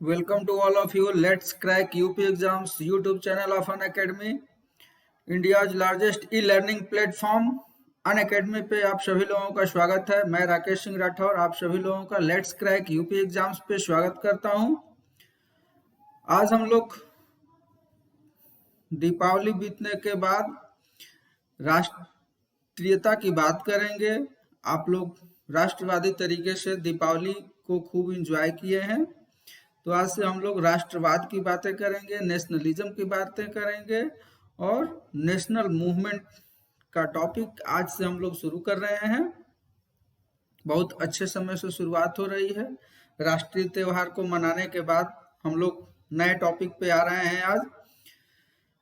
Welcome to all of you. Let's crack UP exams YouTube channel of Unacademy, India's largest e-learning platform. Unacademy पे आप सभी लोगों का स्वागत है। मैं राकेश सिंह राठौर आप सभी लोगों का लेट्स क्रैक यूपी एग्जाम्स पे स्वागत करता हूं। आज हम लोग दीपावली बीतने के बाद राष्ट्रीयता की बात करेंगे। आप लोग राष्ट्रवादी तरीके से दीपावली को खूब एंजॉय किए हैं, तो आज से हम लोग राष्ट्रवाद की बातें करेंगे, नेशनलिज्म की बातें करेंगे और नेशनल मूवमेंट का टॉपिक आज से हम लोग शुरू कर रहे हैं। बहुत अच्छे समय से शुरुआत हो रही है। राष्ट्रीय त्योहार को मनाने के बाद हम लोग नए टॉपिक पे आ रहे हैं आज।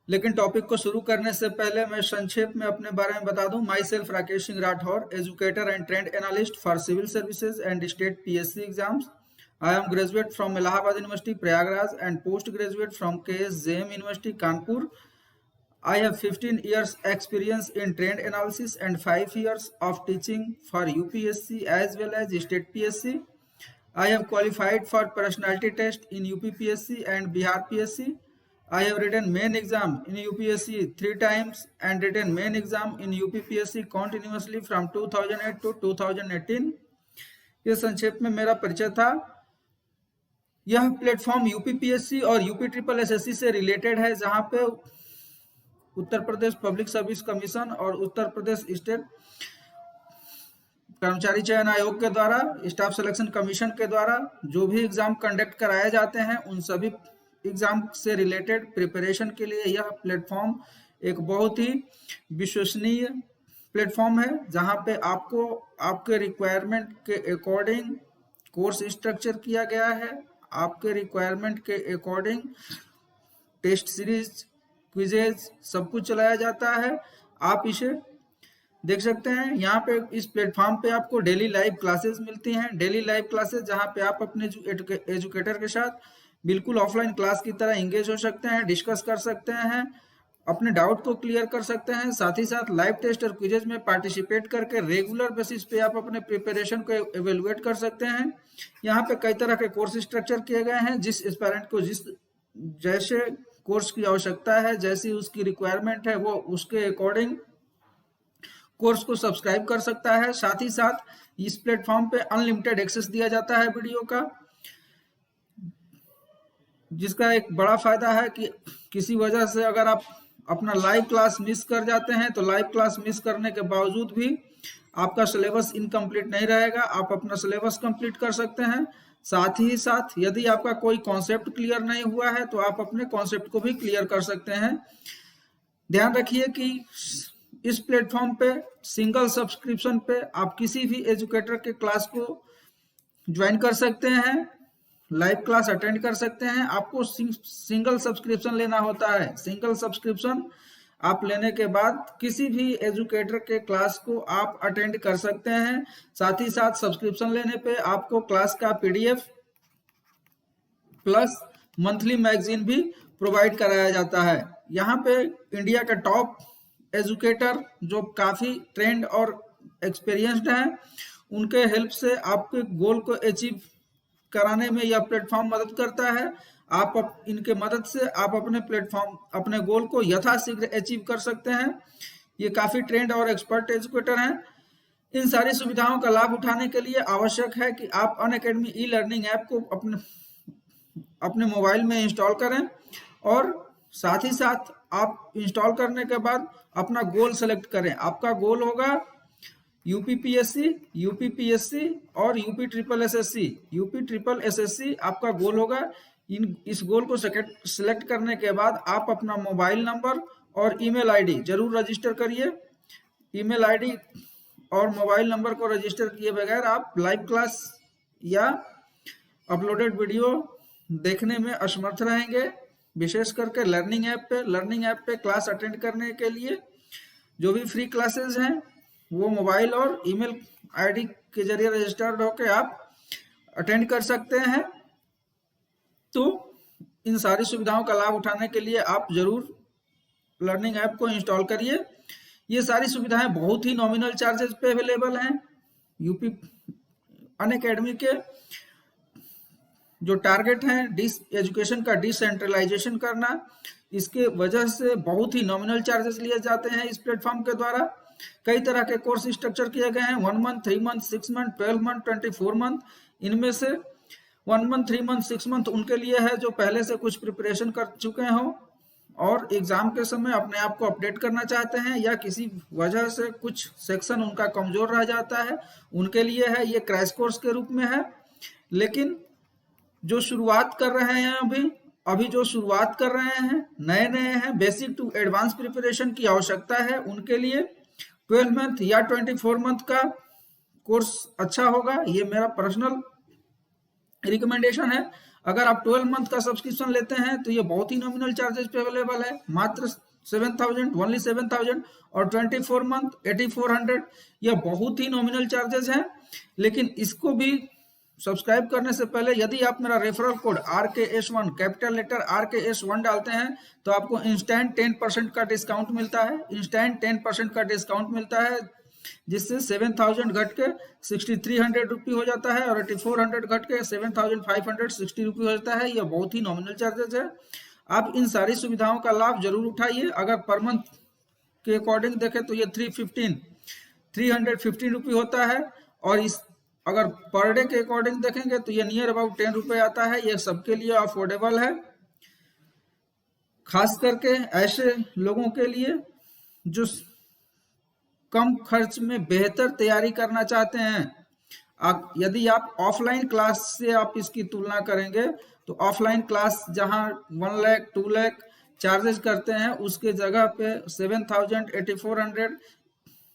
लेकिन टॉपिक को शुरू करने से पहले मैं संक्षेप में अपने बारे में बता दूं। Myself Rakesh Singh Rathore, educator and trend analyst for civil services and state PSC exams. I am graduate from Allahabad University, Prayagraj, and postgraduate from KSJM University, Kanpur. I have 15 years experience in trend analysis and 5 years of teaching for UPSC as well as state PSC. I have qualified for personality test in UPPSC and Bihar PSC. I have written main exam in UPSC 3 times and written main exam in UPPSC continuously from 2008 to 2018. ये संक्षेप में मेरा परिचय था। यह platform UPPSC और UP triple SSC से related है, जहां पे Uttar Pradesh public service commission और उत्तर प्रदेश स्टेट कर्मचारी चयन आयोग के द्वारा, स्टाफ सिलेक्शन कमीशन के द्वारा जो भी एग्जाम कंडक्ट कराए जाते हैं, उन सभी एग्जाम से रिलेटेड प्रिपरेशन के लिए यह प्लेटफॉर्म एक बहुत ही विश्वसनीय प्लेटफॉर्म है, जहां पे आपको आपके रिक्वायरमेंट के अकॉर्डिंग कोर्स स्ट्रक्चर किया गया है। आपके रिक्वायरमेंट के अकॉर्डिंग टेस्ट सीरीज, क्विजेज सब कुछ चलाया जाता है। आप इसे देख सकते हैं। यहाँ पे इस प्लेटफॉर्म पे आपको डेली लाइव क्लासेस मिलती हैं। डेली लाइव क्लासेस जहाँ पे आप अपने एजुकेटर के साथ बिल्कुल ऑफलाइन क्लास की तरह एंगेज हो सकते हैं, डिस्कस कर सकते हैं, अपने डाउट को क्लियर कर सकते हैं। साथ ही साथ लाइव टेस्ट और क्विजेज में पार्टिसिपेट करके रेगुलर बेसिस पे आप अपने प्रिपरेशन को एवेलुएट कर सकते हैं। यहाँ पे कई तरह के कोर्स स्ट्रक्चर किए गए हैं। जिस एस्पायरेंट को जैसे कोर्स की आवश्यकता है, जैसी उसकी रिक्वायरमेंट है, वो उसके अकॉर्डिंग कोर्स को सब्सक्राइब कर सकता है। साथ ही साथ इस प्लेटफॉर्म पे अनलिमिटेड एक्सेस दिया जाता है वीडियो का, जिसका एक बड़ा फायदा है कि किसी वजह से अगर आप अपना लाइव क्लास मिस कर जाते हैं, तो लाइव क्लास मिस करने के बावजूद भी आपका सिलेबस इनकम्प्लीट नहीं रहेगा, आप अपना सिलेबस कंप्लीट कर सकते हैं। साथ ही साथ यदि आपका कोई कॉन्सेप्ट क्लियर नहीं हुआ है, तो आप अपने कॉन्सेप्ट को भी क्लियर कर सकते हैं। ध्यान रखिए कि इस प्लेटफॉर्म पे सिंगल सब्सक्रिप्शन पे आप किसी भी एजुकेटर के क्लास को ज्वाइन कर सकते हैं, लाइव क्लास अटेंड कर सकते हैं। आपको सिंगल सब्सक्रिप्शन लेना होता है। सिंगल सब्सक्रिप्शन आप लेने के बाद किसी भी एजुकेटर के क्लास को आप अटेंड कर सकते हैं। साथ ही साथ सब्सक्रिप्शन लेने पे आपको क्लास का PDF प्लस मंथली मैगजीन भी प्रोवाइड कराया जाता है। यहाँ पे इंडिया के टॉप एजुकेटर जो काफी ट्रेंड और एक्सपीरियंस्ड हैं, उनके हेल्प से आपके गोल को अचीव कराने में यह प्लेटफॉर्म मदद करता है। इनके मदद से आप अपने गोल को यथाशीघ्र अचीव कर सकते हैं। ये काफी ट्रेंड और एक्सपर्ट एजुकेटर हैं। इन सारी सुविधाओं का लाभ उठाने के लिए आवश्यक है कि आप अनअकैडमी ई-लर्निंग ऐप को अपने मोबाइल में इंस्टॉल करें, और साथ ही साथ आप इंस्टॉल करने के बाद अपना गोल सेलेक्ट करें। आपका गोल होगा यूपीपीएससी, यूपीपीएससी और UP triple SSC. UP triple SSC आपका गोल होगा। इस गोल को सिलेक्ट करने के बाद आप अपना मोबाइल नंबर और ईमेल आईडी जरूर रजिस्टर करिए। ईमेल आईडी और मोबाइल नंबर को रजिस्टर किए बगैर आप लाइव क्लास या अपलोडेड वीडियो देखने में असमर्थ रहेंगे। विशेष करके लर्निंग ऐप पे क्लास अटेंड करने के लिए जो भी फ्री क्लासेस हैं, वो मोबाइल और ईमेल आईडी के जरिए रजिस्टर्ड होकर आप अटेंड कर सकते हैं। तो इन सारी सुविधाओं का लाभ उठाने के लिए आप जरूर लर्निंग ऐप को इंस्टॉल करिए। ये सारी सुविधाएं बहुत ही नॉमिनल चार्जेस पे अवेलेबल हैं। यूपी अनअकैडमी के जो टारगेट है एजुकेशन का डिसेंट्रलाइजेशन करना, इसके वजह से बहुत ही नॉमिनल चार्जेस लिए जाते हैं इस प्लेटफॉर्म के द्वारा। कई तरह के कोर्स स्ट्रक्चर किए गए हैं, 1 month, 3 month, 6 month, 12 month, 24 month. इनमें से 1 मंथ, 3 मंथ, 6 मंथ उनके लिए है जो पहले से कुछ प्रिपरेशन कर चुके हों और एग्जाम के समय अपने आप को अपडेट करना चाहते हैं, या किसी वजह से कुछ सेक्शन उनका कमजोर रह जाता है, उनके लिए है। ये क्रैश कोर्स के रूप में है। लेकिन जो शुरुआत कर रहे हैं अभी जो शुरुआत कर रहे हैं, नए हैं, बेसिक टू एडवांस प्रिपरेशन की आवश्यकता है, उनके लिए 12 मंथ या 24 मंथ का कोर्स अच्छा होगा। ये मेरा पर्सनल रिकमेंडेशन है। अगर आप 12 मंथ का सब्सक्रिप्शन लेते हैं तो ये बहुत ही नॉमिनल चार्जेस पे अवेलेबल है, मात्र 7,000, ओनली 7,000। और 24 मंथ 8,400, यह बहुत ही नॉमिनल चार्जेस हैं। लेकिन इसको भी सब्सक्राइब करने से पहले यदि आप मेरा referral code RKS1 capital letter RKS1 डालते हैं तो आपको इंस्टेंट 10% का डिस्काउंट मिलता है, इंस्टेंट 10% का डिस्काउंट मिलता है, जिससे 7,000 घट के 6,300 रुपये हो जाता है और 8,400 घट के 7,560 रुपये हो जाता है। यह बहुत ही नॉमिनल चार्जेस है। आप इन सारी सुविधाओं का लाभ जरूर उठाइए। अगर पर मंथ के अकॉर्डिंग देखें तो ये 315 रुपये होता है, और इस अगर पर डे के अकॉर्डिंग देखेंगे तो ये नियर अबाउट 10 रुपये आता है। ये सबके लिए अफोर्डेबल है, खास करके ऐसे लोगों के लिए जो कम खर्च में बेहतर तैयारी करना चाहते हैं। यदि आप ऑफलाइन क्लास से आप इसकी तुलना करेंगे तो ऑफलाइन क्लास जहां 1 लाख 2 लाख चार्जेस करते हैं, उसके जगह पे 7,000 8,400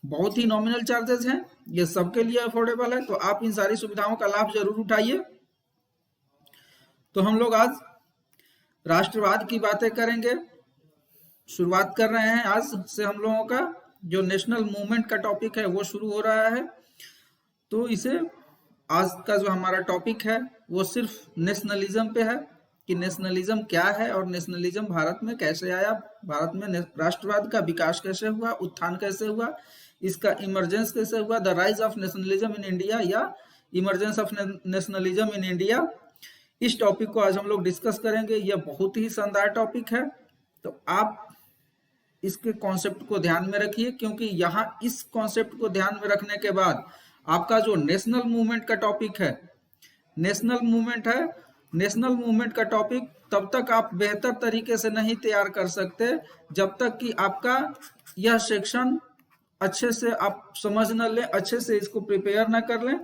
बहुत ही नॉमिनल चार्जेस हैं। ये सबके लिए अफोर्डेबल है, तो आप इन सारी सुविधाओं का लाभ जरूर उठाइए। तो हम लोग आज राष्ट्रवाद की बातें करेंगे। शुरुआत कर रहे हैं आज से। हम लोगों का जो नेशनल मूवमेंट का टॉपिक है वो शुरू हो रहा है। तो इसे आज का जो हमारा टॉपिक है वो सिर्फ नेशनलिज्म पे है कि नेशनलिज्म क्या है और नेशनलिज्म भारत में कैसे आया, भारत में राष्ट्रवाद का विकास कैसे हुआ, उत्थान कैसे हुआ, इसका इमरजेंस कैसे हुआ, the rise of nationalism in India या emergence of nationalism in India. इस टॉपिक को आज हम लोग डिस्कस करेंगे। यह बहुत ही शानदार टॉपिक है, तो आप इसके कॉन्सेप्ट को ध्यान में रखिए, क्योंकि यहाँ इस कॉन्सेप्ट को ध्यान में रखने के बाद आपका जो नेशनल मूवमेंट का टॉपिक है, नेशनल मूवमेंट का टॉपिक तब तक आप बेहतर तरीके से नहीं तैयार कर सकते जब तक कि आपका यह सेक्शन अच्छे से आप समझ न लें, अच्छे से इसको प्रिपेयर न कर लें।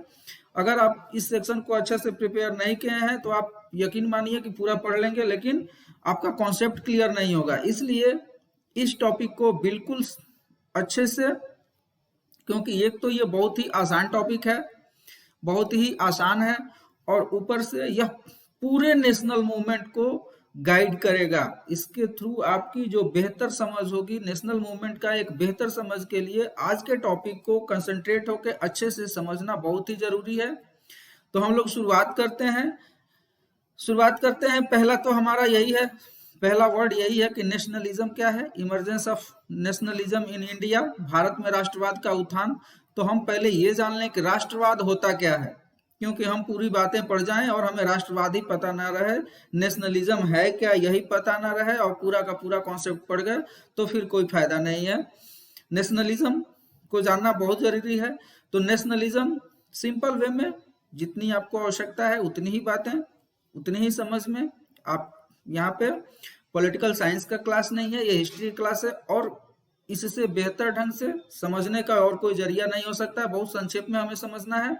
अगर आप इस सेक्शन को अच्छे से प्रिपेयर नहीं किए हैं तो आप यकीन मानिए कि पूरा पढ़ लेंगे लेकिन आपका कॉन्सेप्ट क्लियर नहीं होगा। इसलिए इस टॉपिक को बिल्कुल अच्छे से, क्योंकि एक तो ये बहुत ही आसान टॉपिक है, बहुत ही आसान है, और ऊपर से यह पूरे नेशनल मूवमेंट को गाइड करेगा। इसके थ्रू आपकी जो बेहतर समझ होगी नेशनल मूवमेंट का, एक बेहतर समझ के लिए आज के टॉपिक को कंसंट्रेट होकर अच्छे से समझना बहुत ही जरूरी है। तो हम लोग शुरुआत करते हैं। पहला तो हमारा यही है, पहला वर्ड यही है कि नेशनलिज्म क्या है, emergence of nationalism in India, Bharat में राष्ट्रवाद का उत्थान। तो हम पहले ये जान लें कि राष्ट्रवाद होता क्या है, क्योंकि हम पूरी बातें पढ़ जाएं और हमें राष्ट्रवाद ही पता ना रहे, नेशनलिज्म है क्या यही पता ना रहे और पूरा का पूरा कॉन्सेप्ट पढ़ गए तो फिर कोई फायदा नहीं है। नेशनलिज्म को जानना बहुत जरूरी है। तो नेशनलिज्म सिंपल वे में जितनी आपको आवश्यकता है उतनी ही बातें, उतनी ही समझ में। आप यहाँ पे पॉलिटिकल साइंस का क्लास नहीं है, ये हिस्ट्री क्लास है, और इससे बेहतर ढंग से समझने का और कोई जरिया नहीं हो सकता। बहुत संक्षेप में हमें समझना है।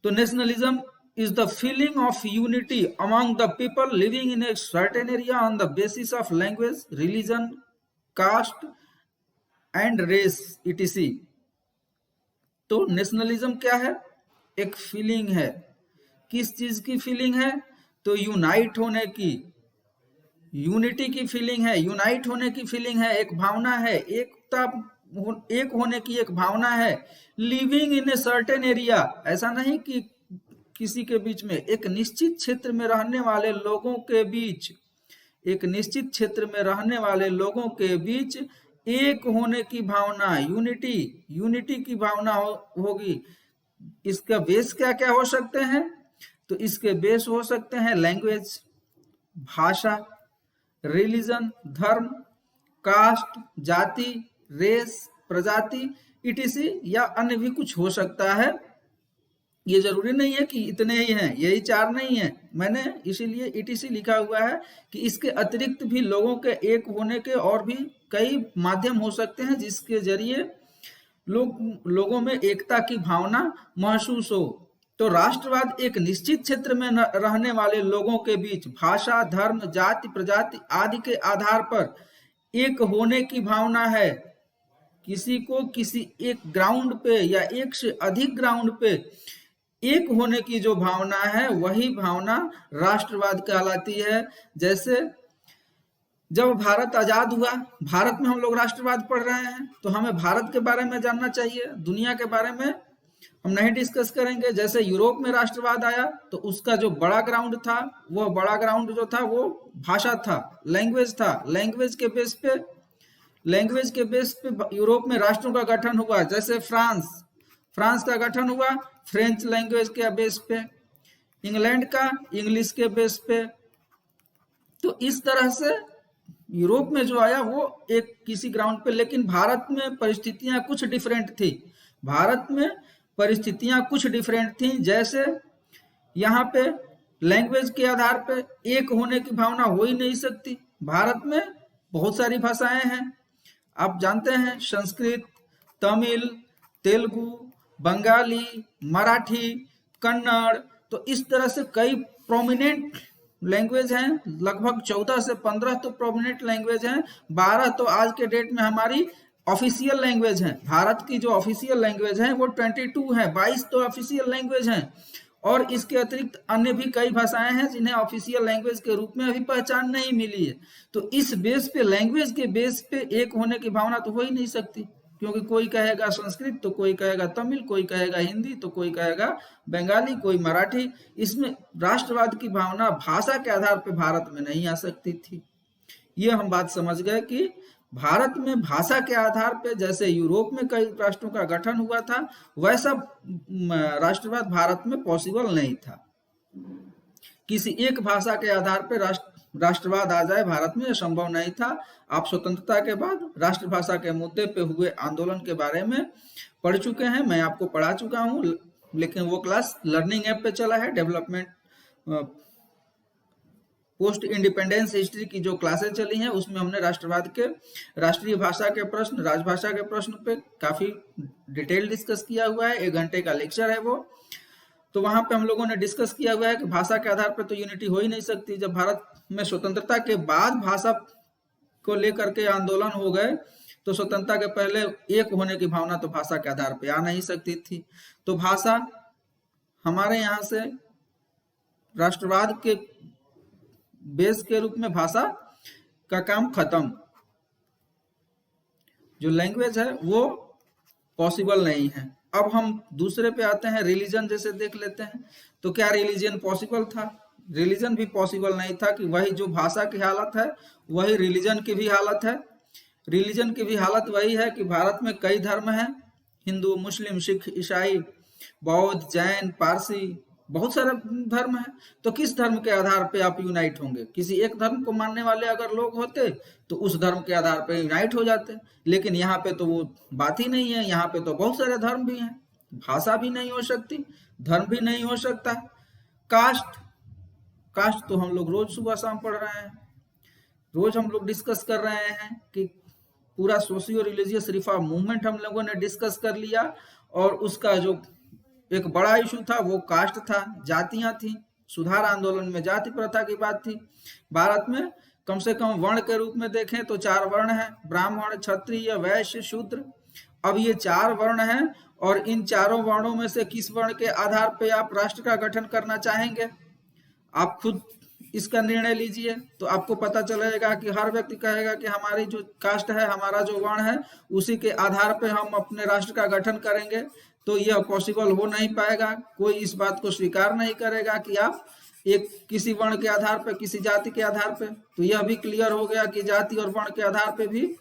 तो nationalism is the feeling of unity among the people living in a certain area on the basis of language, religion, caste and race etc. तो नेशनलिज्म क्या है? एक फीलिंग है। किस चीज की फीलिंग है? तो यूनाइट होने की, यूनिटी की फीलिंग है, यूनाइट होने की फीलिंग है, एक भावना है, एकता, एक होने की एक भावना है। Living in a certain area, ऐसा नहीं कि किसी के बीच में, एक निश्चित क्षेत्र में रहने वाले लोगों के बीच, एक निश्चित क्षेत्र में रहने वाले लोगों के बीच एक होने की भावना, यूनिटी की भावना होगी। इसका बेस क्या क्या हो सकते हैं? तो इसके बेस हो सकते हैं लैंग्वेज, भाषा, रिलीजन, धर्म, कास्ट, जाति, रेस, प्रजाति, ईटीसी या अन्य भी कुछ हो सकता है। ये जरूरी नहीं है कि इतने ही हैं, यही 4 नहीं है। मैंने इसीलिए ईटीसी लिखा हुआ है कि इसके अतिरिक्त भी लोगों के एक होने के और भी कई माध्यम हो सकते हैं जिसके जरिए लोगों में एकता की भावना महसूस हो। तो राष्ट्रवाद एक निश्चित क्षेत्र में रहने वाले लोगों के बीच भाषा, धर्म, जाति, प्रजाति आदि के आधार पर एक होने की भावना है। किसी को किसी एक ग्राउंड पे या एक से अधिक ग्राउंड पे एक होने की जो भावना है वही भावना राष्ट्रवाद कहलाती है। जैसे जब भारत आजाद हुआ, भारत में हम लोग राष्ट्रवाद पढ़ रहे हैं तो हमें भारत के बारे में जानना चाहिए, दुनिया के बारे में हम नहीं डिस्कस करेंगे। जैसे यूरोप में राष्ट्रवाद आया तो उसका जो बड़ा ग्राउंड था, वो बड़ा ग्राउंड जो था वो भाषा था, लैंग्वेज था। लैंग्वेज के बेस पे यूरोप में राष्ट्रों का गठन हुआ। जैसे फ्रांस का गठन हुआ फ्रेंच लैंग्वेज के बेस पे, इंग्लैंड का इंग्लिश के बेस पे। तो इस तरह से यूरोप में जो आया वो एक किसी ग्राउंड पे, लेकिन भारत में परिस्थितियां कुछ डिफरेंट थी। जैसे यहाँ पे लैंग्वेज के आधार पे एक होने की भावना हो ही नहीं सकती। भारत में बहुत सारी भाषाएं हैं, आप जानते हैं, संस्कृत, तमिल, तेलुगु, बंगाली, मराठी, कन्नड़। तो इस तरह से कई प्रोमिनेंट लैंग्वेज हैं, लगभग 14 से 15 तो प्रोमिनेंट लैंग्वेज हैं, 12 तो आज के डेट में हमारी ऑफिशियल लैंग्वेज हैं। भारत की जो ऑफिशियल लैंग्वेज हैं वो 22 हैं, 22 तो ऑफिशियल लैंग्वेज हैं। और इसके अतिरिक्त अन्य भी कई भाषाएं हैं जिन्हें ऑफिशियल लैंग्वेज के रूप में अभी पहचान नहीं मिली है। तो इस बेस पे, लैंग्वेज के बेस पे एक होने की भावना तो हो ही नहीं सकती, क्योंकि कोई कहेगा संस्कृत तो कोई कहेगा तमिल, कोई कहेगा हिंदी तो कोई कहेगा बंगाली, कोई मराठी। इसमें राष्ट्रवाद की भावना भाषा के आधार पर भारत में नहीं आ सकती थी। ये हम बात समझ गए कि भारत में भाषा के आधार पर जैसे यूरोप में कई राष्ट्रों का गठन हुआ था, वैसा राष्ट्रवाद भारत में पॉसिबल नहीं था। किसी एक भाषा के आधार पर राष्ट्रवाद आ जाए भारत में, यह संभव नहीं था। आप स्वतंत्रता के बाद राष्ट्रभाषा के मुद्दे पे हुए आंदोलन के बारे में पढ़ चुके हैं, मैं आपको पढ़ा चुका हूं, लेकिन वो क्लास लर्निंग ऐप पे चला है। डेवलपमेंट पोस्ट इंडिपेंडेंस हिस्ट्री की जो क्लासेस चली हैं उसमें हमने राष्ट्रवाद के राष्ट्रीय भाषा के प्रश्न, राजभाषा के प्रश्न पे काफी डिटेल डिस्कस किया हुआ है। 1 घंटे का लेक्चर है वो। तो वहां पे हम लोगों ने डिस्कस किया हुआ है कि भाषा के आधार पर तो यूनिटी हो ही नहीं सकती। जब भारत में स्वतंत्रता के बाद भाषा को लेकर के आंदोलन हो गए तो स्वतंत्रता के पहले एक होने की भावना तो भाषा के आधार पर आ नहीं सकती थी। तो भाषा हमारे यहाँ से राष्ट्रवाद के बेस के रूप में भाषा का काम खत्म। जो लैंग्वेज है वो पॉसिबल नहीं है। अब हम दूसरे पे आते हैं, रिलीजन जैसे देख लेते हैं। तो क्या रिलीजन पॉसिबल था? रिलीजन भी पॉसिबल नहीं था कि वही जो भाषा की हालत है वही रिलीजन की भी हालत है। रिलीजन की भी हालत वही है कि भारत में कई धर्म हैं, हिंदू, मुस्लिम, सिख, ईसाई, बौद्ध, जैन, पारसी, बहुत सारे धर्म हैं। तो किस धर्म के आधार पे आप यूनाइट होंगे? किसी एक धर्म को मानने वाले अगर लोग होते तो उस धर्म के आधार पे यूनाइट हो जाते, लेकिन यहाँ पे तो वो बात ही नहीं है। यहाँ पे तो बहुत सारे धर्म भी हैं, भाषा भी नहीं हो सकती, धर्म भी नहीं हो सकता। कास्ट तो हम लोग रोज सुबह शाम पढ़ रहे हैं, रोज हम लोग डिस्कस कर रहे हैं कि पूरा सोशियो रिलीजियस रिफॉर्म मूवमेंट हम लोगों ने डिस्कस कर लिया, और उसका जो एक बड़ा इशू था वो कास्ट था, जातियां थी। सुधार आंदोलन में जाति प्रथा की बात थी। भारत में कम से कम वर्ण के रूप में देखें तो 4 वर्ण हैं, ब्राह्मण, क्षत्रिय, वैश्य, शूद्र। अब ये 4 वर्ण हैं, और इन चारों वर्णों में से किस वर्ण के आधार पे आप राष्ट्र का गठन करना चाहेंगे, आप खुद इसका निर्णय लीजिए। तो आपको पता चलेगा कि हर व्यक्ति कहेगा कि हमारी जो कास्ट है, हमारा जो वर्ण है, उसी के आधार पे हम अपने राष्ट्र का गठन करेंगे। तो यह पॉसिबल हो नहीं पाएगा। कोई इस बात को स्वीकार नहीं करेगा कि आप एक किसी वर्ण के आधार पर, किसी जाति के आधार पर। तो यह भी क्लियर हो गया कि जाति और वर्ण के आधार पर भी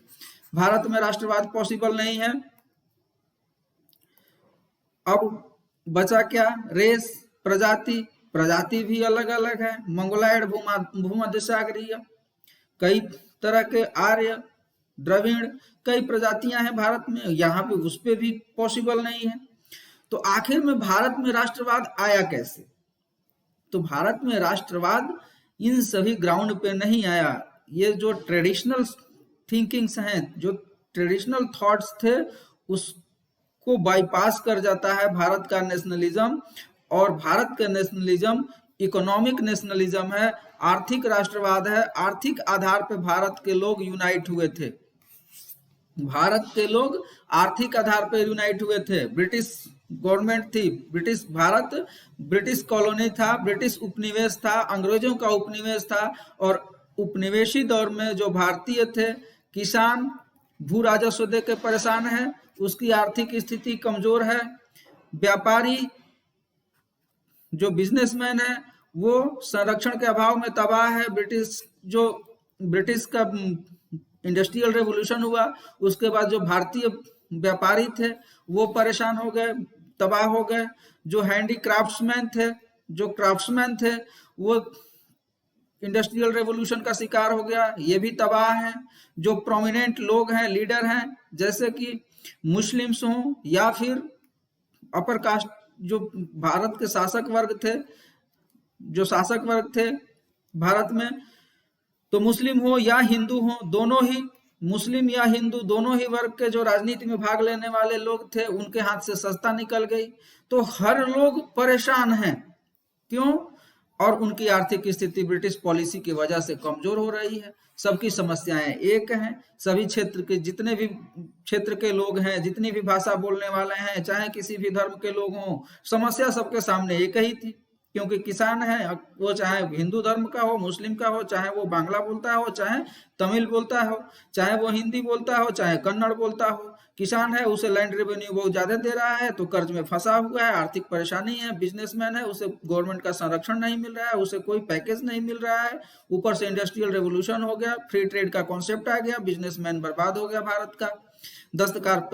भारत में राष्ट्रवाद पॉसिबल नहीं है। अब बचा क्या? रेस, प्रजाति, प्रजाति भी अलग अलग है, मंगोलायड, भूमध्य सागरीय, कई तरह के आर्य, द्रविड़, कई प्रजातियां हैं भारत में, यहाँ पे उस पे भी पॉसिबल नहीं है। तो आखिर में भारत में राष्ट्रवाद आया कैसे? तो भारत में राष्ट्रवाद इन सभी ग्राउंड पे नहीं आया। ये जो ट्रेडिशनल थिंकिंग्स हैं, जो ट्रेडिशनल थॉट्स थे, उसको बाईपास कर जाता है भारत का नेशनलिज्म। और भारत का नेशनलिज्म इकोनॉमिक नेशनलिज्म है, आर्थिक राष्ट्रवाद है। आर्थिक आधार पे भारत के लोग यूनाइट हुए थे। भारत के लोग आर्थिक आधार पर यूनाइट हुए थे। ब्रिटिश गवर्नमेंट थी, ब्रिटिश भारत ब्रिटिश कॉलोनी था, ब्रिटिश उपनिवेश था, अंग्रेजों का उपनिवेश था। और उपनिवेशी दौर में जो भारतीय थे, किसान भू राजस्व दे के परेशान है, उसकी आर्थिक स्थिति कमजोर है। व्यापारी जो बिजनेसमैन है वो संरक्षण के अभाव में तबाह है। ब्रिटिश का इंडस्ट्रियल रेवोल्यूशन हुआ, उसके बाद जो भारतीय व्यापारी थे वो परेशान हो गए, तबाह हो गए। जो हैंडीक्राफ्ट्समैन थे, जो क्राफ्ट्समैन थे, वो इंडस्ट्रियल रेवोल्यूशन का शिकार हो गया, ये भी तबाह है। जो प्रोमिनेंट लोग हैं, लीडर हैं, जैसे कि मुस्लिम्स हों या फिर अपर कास्ट, जो भारत के शासक वर्ग थे, जो शासक वर्ग थे भारत में, तो मुस्लिम हो या हिंदू हो, दोनों ही, मुस्लिम या हिंदू दोनों ही वर्ग के जो राजनीति में भाग लेने वाले लोग थे, उनके हाथ से सत्ता निकल गई। तो हर लोग परेशान हैं। क्यों? और उनकी आर्थिक स्थिति ब्रिटिश पॉलिसी की वजह से कमजोर हो रही है। सबकी समस्याएं एक हैं। सभी क्षेत्र के जितने भी क्षेत्र के लोग हैं, जितनी भी भाषा बोलने वाले हैं, चाहे किसी भी धर्म के लोग हों, समस्या सबके सामने एक ही थी। क्योंकि किसान है, वो चाहे हिंदू धर्म का हो, मुस्लिम का हो, चाहे वो बांग्ला बोलता हो, चाहे तमिल बोलता हो, चाहे वो हिंदी बोलता हो, चाहे कन्नड़ बोलता हो, किसान है, उसे लैंड रेवेन्यू बहुत ज्यादा दे रहा है तो कर्ज में फंसा हुआ है, आर्थिक परेशानी है। बिजनेसमैन है, उसे गवर्नमेंट का संरक्षण नहीं मिल रहा है, उसे कोई पैकेज नहीं मिल रहा है। ऊपर से इंडस्ट्रियल रेवोल्यूशन हो गया, फ्री ट्रेड का कॉन्सेप्ट आ गया, बिजनेसमैन बर्बाद हो गया भारत का। दस्तकार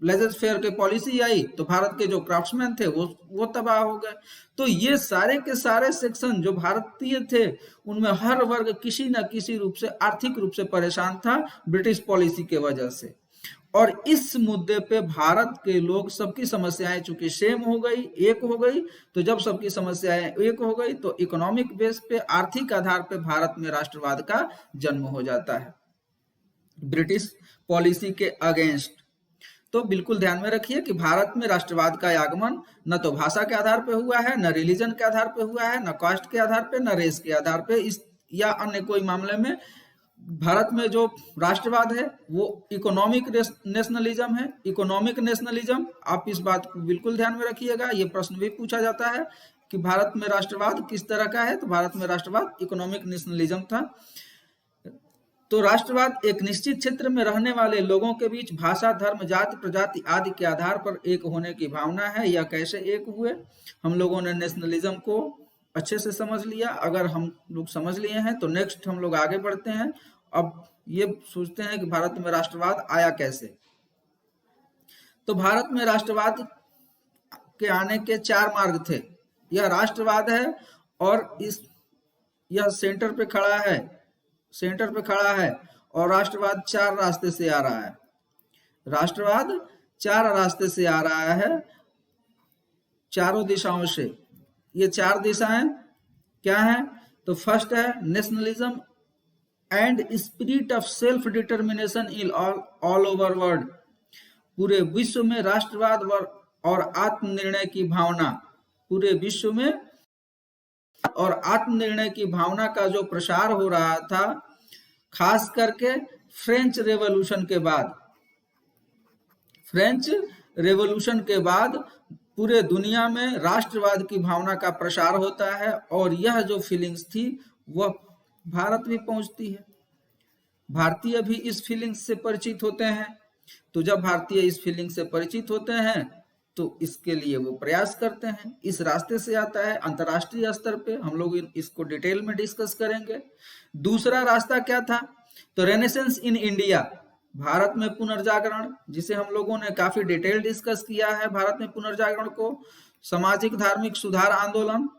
लेजर फेयर की पॉलिसी आई तो भारत के जो क्राफ्ट्समैन थे वो तबाह हो गए। तो ये सारे के सारे सेक्शन जो भारतीय थे, उनमें हर वर्ग किसी न किसी रूप से आर्थिक रूप से परेशान था ब्रिटिश पॉलिसी के वजह से। और इस मुद्दे पे भारत के लोग, सबकी समस्याएं चूंकि सेम हो गई, एक हो गई, तो जब सबकी समस्याएं एक हो गई तो इकोनॉमिक बेस पे, आर्थिक आधार पे भारत में राष्ट्रवाद का जन्म हो जाता है ब्रिटिश पॉलिसी के अगेंस्ट। तो बिल्कुल ध्यान में रखिए कि भारत में राष्ट्रवाद का आगमन न तो भाषा के आधार पे हुआ है, न रिलीजन के आधार पे हुआ है, न कास्ट के आधार पे, न रेस के आधार पे, इस या अन्य कोई मामले में। भारत में जो राष्ट्रवाद है वो इकोनॉमिक नेशनलिज्म है। इकोनॉमिक नेशनलिज्म, आप इस बात को बिल्कुल ध्यान में रखिएगा, ये प्रश्न भी पूछा जाता है कि भारत में राष्ट्रवाद किस तरह का है। तो भारत में राष्ट्रवाद इकोनॉमिक नेशनलिज्म था। तो राष्ट्रवाद एक निश्चित क्षेत्र में रहने वाले लोगों के बीच भाषा, धर्म, जाति, प्रजाति आदि के आधार पर एक होने की भावना है। यह कैसे एक हुए? हम लोगों ने नेशनलिज्म को अच्छे से समझ लिया। अगर हम लोग समझ लिए हैं तो नेक्स्ट हम लोग आगे बढ़ते हैं। अब ये सोचते हैं कि भारत में राष्ट्रवाद आया कैसे। तो भारत में राष्ट्रवाद के आने के 4 मार्ग थे। यह राष्ट्रवाद है और यह सेंटर पे खड़ा है और राष्ट्रवाद 4 रास्ते से आ रहा है। राष्ट्रवाद 4 रास्ते से आ रहा है, चारों दिशाओं से। ये 4 दिशाएं क्या हैं? तो फर्स्ट है nationalism and spirit of self determination in all over world. पूरे विश्व में राष्ट्रवाद और आत्मनिर्णय की भावना, पूरे विश्व में और आत्मनिर्णय की भावना का जो प्रसार हो रहा था, खास करके फ्रेंच रेवोल्यूशन के बाद पूरे दुनिया में राष्ट्रवाद की भावना का प्रसार होता है। और यह जो फीलिंग्स थी वह भारत भी पहुंचती है। भारतीय भी इस फीलिंग्स से परिचित होते हैं। तो जब भारतीय इस फीलिंग से परिचित होते हैं तो इसके लिए वो प्रयास करते हैं। इस रास्ते से आता है अंतर्राष्ट्रीय स्तर पे। हम लोग इसको डिटेल में डिस्कस करेंगे। दूसरा रास्ता क्या था? तो रेनेसेंस इन इंडिया, भारत में पुनर्जागरण, जिसे हम लोगों ने काफी डिटेल डिस्कस किया है भारत में पुनर्जागरण को। सामाजिक धार्मिक सुधार आंदोलन।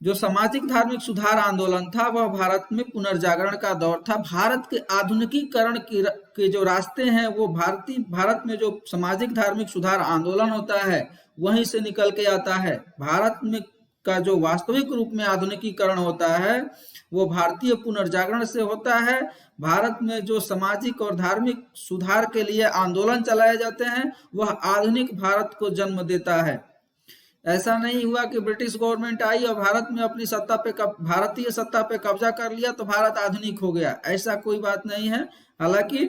जो सामाजिक धार्मिक सुधार आंदोलन था वह भारत में पुनर्जागरण का दौर था। भारत के आधुनिकीकरण के जो रास्ते हैं वो भारत में जो सामाजिक धार्मिक सुधार आंदोलन होता है वहीं से निकल के आता है। भारत में का जो वास्तविक रूप में आधुनिकीकरण होता है वो भारतीय पुनर्जागरण से होता है। भारत में जो सामाजिक और धार्मिक सुधार के लिए आंदोलन चलाए जाते हैं वह आधुनिक भारत को जन्म देता है। ऐसा नहीं हुआ कि ब्रिटिश गवर्नमेंट आई और भारत में अपनी भारतीय सत्ता पे कब्जा कर लिया तो भारत आधुनिक हो गया, ऐसा कोई बात नहीं है। हालांकि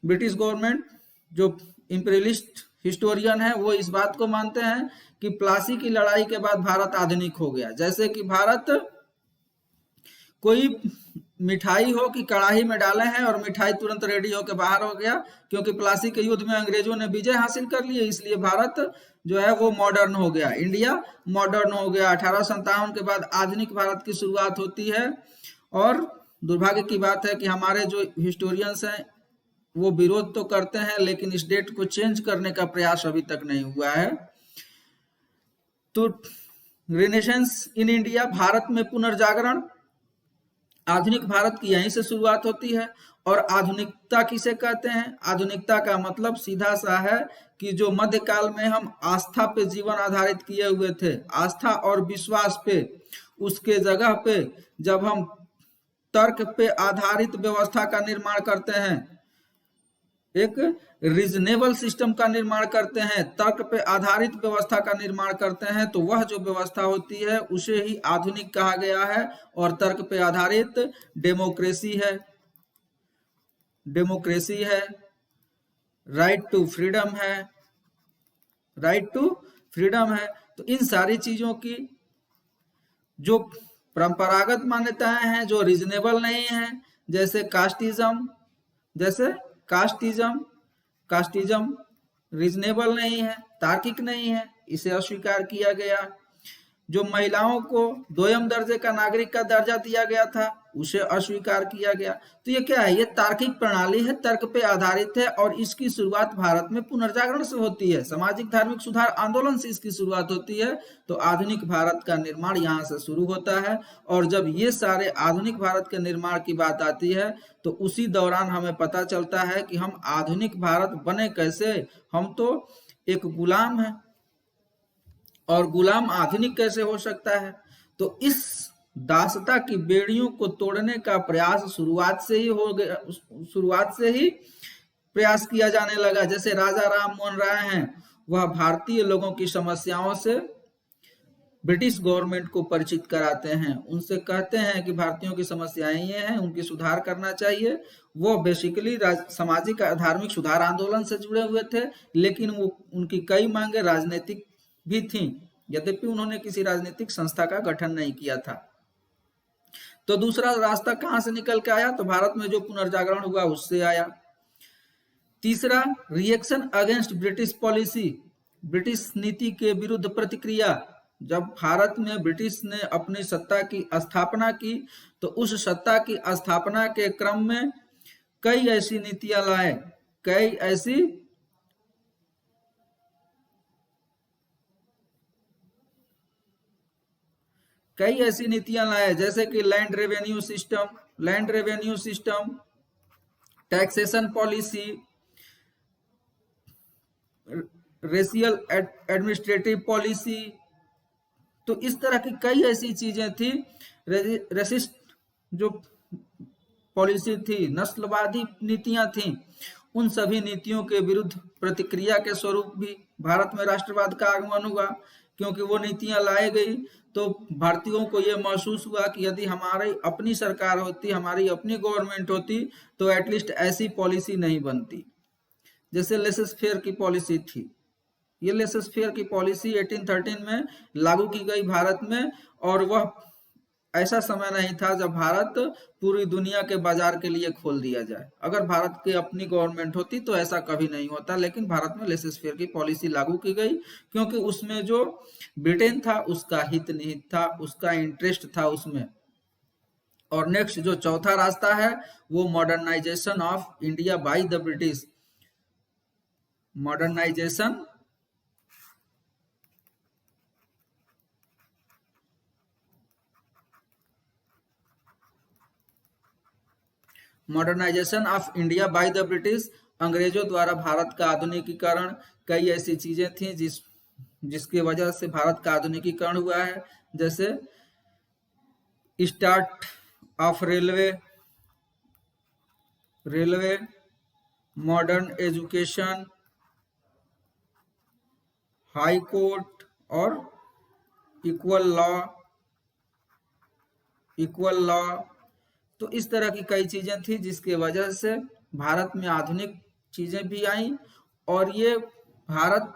ब्रिटिश गवर्नमेंट जो इंपीरियलिस्ट हिस्टोरियन है वो इस बात को मानते हैं कि प्लासी की लड़ाई के बाद भारत आधुनिक हो गया। जैसे कि भारत कोई मिठाई हो कि कढ़ाई में डाले हैं और मिठाई तुरंत रेडी होकर बाहर हो गया, क्योंकि प्लासी के युद्ध में अंग्रेजों ने विजय हासिल कर ली, इसलिए भारत जो है वो मॉडर्न हो गया, इंडिया मॉडर्न हो गया। 1857 के बाद आधुनिक भारत की शुरुआत होती है। और दुर्भाग्य की बात है कि हमारे जो हिस्टोरियंस हैं वो विरोध तो करते हैं लेकिन इस डेट को चेंज करने का प्रयास अभी तक नहीं हुआ है। तो रिनेसेंस इन इंडिया, भारत में पुनर्जागरण, आधुनिक भारत की यहीं से शुरुआत होती है। और आधुनिकता किसे कहते हैं? आधुनिकता का मतलब सीधा सा है कि जो मध्यकाल में हम आस्था पे जीवन आधारित किए हुए थे, आस्था और विश्वास पे, उसके जगह पे जब हम तर्क पे आधारित व्यवस्था का निर्माण करते हैं, एक रीजनेबल सिस्टम का निर्माण करते हैं, तर्क पे आधारित व्यवस्था का निर्माण करते हैं, तो वह जो व्यवस्था होती है उसे ही आधुनिक कहा गया है। और तर्क पे आधारित डेमोक्रेसी है, राइट टू फ्रीडम है। तो इन सारी चीजों की जो परंपरागत मान्यताएं हैं जो रीजनेबल नहीं है, जैसे कास्टिज्म रीजनेबल नहीं है, तार्किक नहीं है, इसे अस्वीकार किया गया। जो महिलाओं को दोयम दर्जे का नागरिक का दर्जा दिया गया था उसे अस्वीकार किया गया। तो ये क्या है? ये तार्किक प्रणाली है, तर्क पे आधारित है और इसकी शुरुआत भारत में पुनर्जागरण से होती है, सामाजिक धार्मिक सुधार आंदोलन से इसकी शुरुआत होती है। तो आधुनिक भारत का निर्माण यहाँ से शुरू होता है। और जब ये सारे आधुनिक भारत के निर्माण की बात आती है तो उसी दौरान हमें पता चलता है कि हम आधुनिक भारत बने कैसे। हम तो एक गुलाम है और गुलाम आधुनिक कैसे हो सकता है? तो इस दासता की बेड़ियों को तोड़ने का प्रयास शुरुआत से ही प्रयास किया जाने लगा। जैसे राजा राम मोहन राय हैं, वह भारतीय लोगों की समस्याओं से ब्रिटिश गवर्नमेंट को परिचित कराते हैं, उनसे कहते हैं कि भारतीयों की समस्याएं ये हैं, उनकी सुधार करना चाहिए। वो बेसिकली सामाजिक धार्मिक सुधार आंदोलन से जुड़े हुए थे, लेकिन वो उनकी कई मांगे राजनीतिक भी थी, यद्यपि उन्होंने किसी राजनीतिक संस्था का गठन नहीं किया था। तो दूसरा रास्ता कहां से निकल के आया? तो भारत में जो पुनर्जागरण हुआ उससे आया। तीसरा, reaction against British policy, British नीति के विरुद्ध प्रतिक्रिया। जब भारत में ब्रिटिश ने अपनी सत्ता की स्थापना की तो उस सत्ता की स्थापना के क्रम में कई ऐसी नीतियां लाए, कई ऐसी नीतियां लाए, जैसे कि land revenue system, taxation policy, racial administrative policy. तो इस तरह की कई ऐसी चीजें थी। रेसिस्ट जो पॉलिसी थी, नस्लवादी नीतियां थी, उन सभी नीतियों के विरुद्ध प्रतिक्रिया के स्वरूप भी भारत में राष्ट्रवाद का आगमन हुआ। क्योंकि वो नीतियां लाई गई तो भारतीयों को ये महसूस हुआ कि यदि हमारी अपनी सरकार होती, हमारी अपनी गवर्नमेंट होती तो एटलीस्ट ऐसी पॉलिसी नहीं बनती। जैसे लेसेस फेयर की पॉलिसी थी, ये लेसेस फेयर की पॉलिसी 1813 में लागू की गई भारत में, और वह ऐसा समय नहीं था जब भारत पूरी दुनिया के बाजार के लिए खोल दिया जाए। अगर भारत की अपनी गवर्नमेंट होती तो ऐसा कभी नहीं होता, लेकिन भारत में लेसेस फेयर की पॉलिसी लागू की गई क्योंकि उसमें जो ब्रिटेन था उसका हित निहित था, उसका इंटरेस्ट था उसमें। और नेक्स्ट जो चौथा रास्ता है वो modernisation of India by the British, modernisation modernisation of India by the British, अंग्रेजों द्वारा भारत का आधुनिकीकरण। कई ऐसी चीजें थी जिसकी वजह से भारत का आधुनिकीकरण हुआ है, जैसे start of railway, modern education, high court और इक्वल लॉ। तो इस तरह की कई चीजें थी जिसकी वजह से भारत में आधुनिक चीजें भी आई, और ये भारत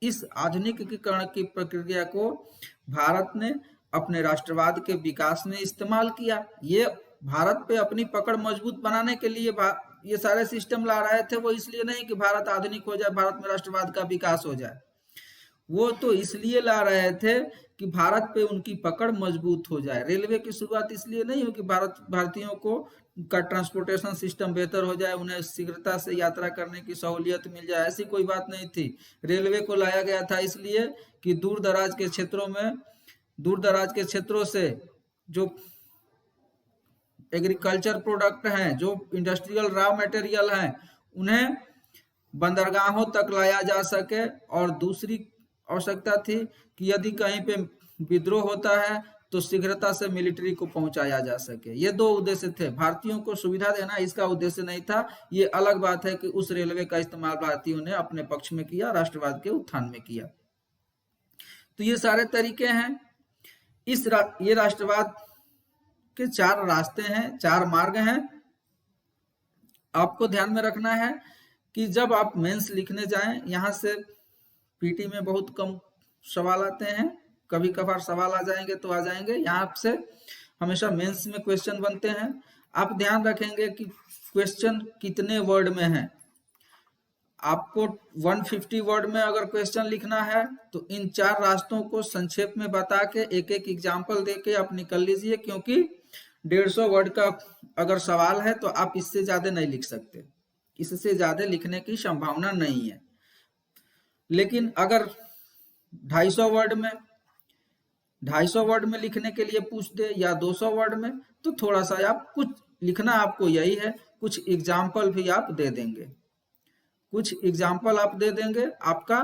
इस आधुनिकीकरण की प्रक्रिया को भारत ने अपने राष्ट्रवाद के विकास में इस्तेमाल किया। ये भारत पे अपनी पकड़ मजबूत बनाने के लिए ये सारे सिस्टम ला रहे थे। वो इसलिए नहीं कि भारत आधुनिक हो जाए, भारत में राष्ट्रवाद का विकास हो जाए, वो तो इसलिए ला रहे थे कि भारत पे उनकी पकड़ मजबूत हो जाए। रेलवे की शुरुआत इसलिए नहीं हुई कि भारतीयों को का ट्रांसपोर्टेशन सिस्टम बेहतर हो जाए, उन्हें शीघ्रता से यात्रा करने की सहूलियत मिल जाए, ऐसी कोई बात नहीं थी। रेलवे को लाया गया था इसलिए कि दूर दराज के क्षेत्रों से जो एग्रीकल्चर प्रोडक्ट हैं, जो इंडस्ट्रियल रॉ मटेरियल हैं, उन्हें बंदरगाहों तक लाया जा सके। और दूसरी आवश्यकता थी कि यदि कहीं पे विद्रोह होता है तो शीघ्रता से मिलिट्री को पहुंचाया जा सके। ये दो उद्देश्य थे। भारतीयों को सुविधा देना इसका उद्देश्य नहीं था। ये अलग बात है कि उस रेलवे का इस्तेमाल भारतीयों ने अपने पक्ष में किया, राष्ट्रवाद के उत्थान में किया। तो ये सारे तरीके हैं। ये राष्ट्रवाद के 4 रास्ते हैं, 4 मार्ग हैं। आपको ध्यान में रखना है कि जब आप मेंस लिखने जाएं, यहाँ से पीटी में बहुत कम सवाल आते हैं, कभी कभार सवाल आ जाएंगे तो आ जाएंगे। यहाँ से हमेशा मेंस में क्वेश्चन बनते हैं। आप ध्यान रखेंगे कि क्वेश्चन कितने वर्ड में है। आपको 150 वर्ड में अगर क्वेश्चन लिखना है तो इन 4 रास्तों को संक्षेप में बता के एक एग्जाम्पल देके आप निकल लीजिए, क्योंकि 150 वर्ड का अगर सवाल है तो आप इससे ज्यादा नहीं लिख सकते, इससे ज्यादा लिखने की संभावना नहीं है। लेकिन अगर 250 वर्ड में लिखने के लिए पूछ दे या 200 वर्ड में, तो थोड़ा सा आप कुछ लिखना आपको यही है, कुछ एग्जाम्पल भी आप दे देंगे, आपका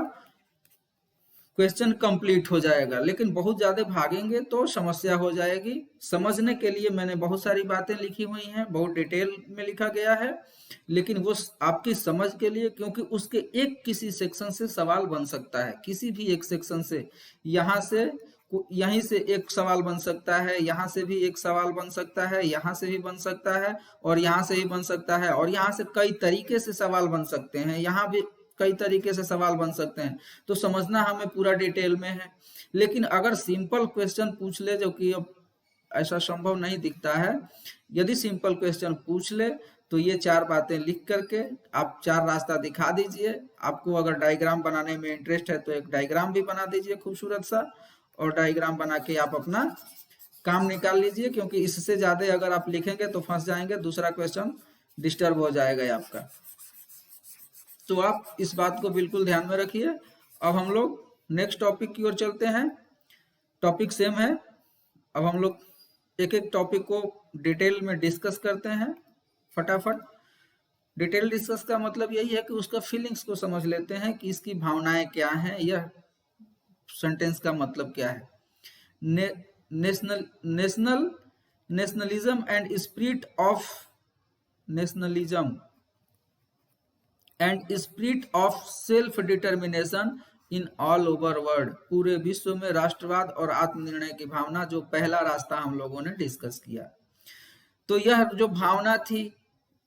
क्वेश्चन कंप्लीट हो जाएगा। लेकिन बहुत ज्यादा भागेंगे तो समस्या हो जाएगी। समझने के लिए मैंने बहुत सारी बातें लिखी हुई हैं, बहुत डिटेल में लिखा गया है, लेकिन वो आपकी समझ के लिए, क्योंकि उसके किसी सेक्शन से सवाल बन सकता है, किसी भी एक सेक्शन से, यहीं से एक सवाल बन सकता है, यहाँ से भी एक सवाल बन सकता है, यहाँ से भी बन सकता है, और यहाँ से भी बन सकता है, और यहाँ से कई तरीके से सवाल बन सकते हैं, यहाँ भी कई तरीके से सवाल बन सकते हैं। तो समझना हमें पूरा डिटेल में है। लेकिन अगर सिंपल क्वेश्चन पूछ ले, जो कि अब ऐसा संभव नहीं दिखता है, यदि सिंपल क्वेश्चन पूछ ले तो ये 4 बातें लिख करके आप 4 रास्ता दिखा दीजिए। आपको अगर डायग्राम बनाने में इंटरेस्ट है तो एक डायग्राम भी बना दीजिए खूबसूरत सा, और डायग्राम बना के आप अपना काम निकाल लीजिए, क्योंकि इससे ज्यादा अगर आप लिखेंगे तो फंस जाएंगे, दूसरा क्वेश्चन डिस्टर्ब हो जाएगा आपका। तो आप इस बात को बिल्कुल ध्यान में रखिए। अब हम लोग नेक्स्ट टॉपिक की ओर चलते हैं। टॉपिक सेम है, अब हम लोग एक टॉपिक को डिटेल में डिस्कस करते हैं फटाफट। डिटेल डिस्कस का मतलब यही है कि उसका फीलिंग्स को समझ लेते हैं कि इसकी भावनाएं क्या हैं, यह सेंटेंस का मतलब क्या है। Nationalism and spirit of self determination in all over world, पूरे विश्व में राष्ट्रवाद और आत्मनिर्णय की भावना, जो पहला रास्ता हम लोगों ने डिस्कस किया। तो यह जो भावना थी,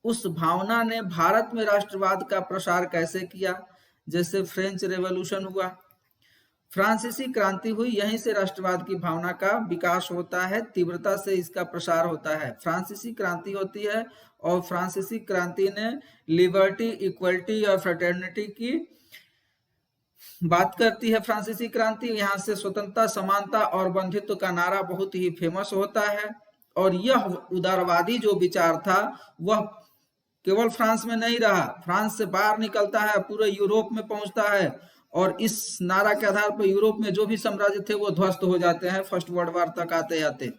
उस भावना ने भारत में राष्ट्रवाद का प्रसार कैसे किया। जैसे फ्रेंच रेवोल्यूशन हुआ, फ्रांसीसी क्रांति हुई, यहीं से राष्ट्रवाद की भावना का विकास होता है, तीव्रता से इसका प्रसार होता है। फ्रांसीसी क्रांति होती है, और फ्रांसीसी क्रांति ने लिबर्टी, इक्वलिटी और फ्रेटर्निटी की बात करती है। फ्रांसीसी क्रांति, यहाँ से स्वतंत्रता, समानता और बंधुत्व का नारा बहुत ही फेमस होता है। और यह उदारवादी जो विचार था वह केवल फ्रांस में नहीं रहा, फ्रांस से बाहर निकलता है, पूरे यूरोप में पहुंचता है, और इस नारा के आधार पर यूरोप में जो भी साम्राज्य थे वो ध्वस्त हो जाते हैं फर्स्ट वर्ल्ड वॉर तक आते आते।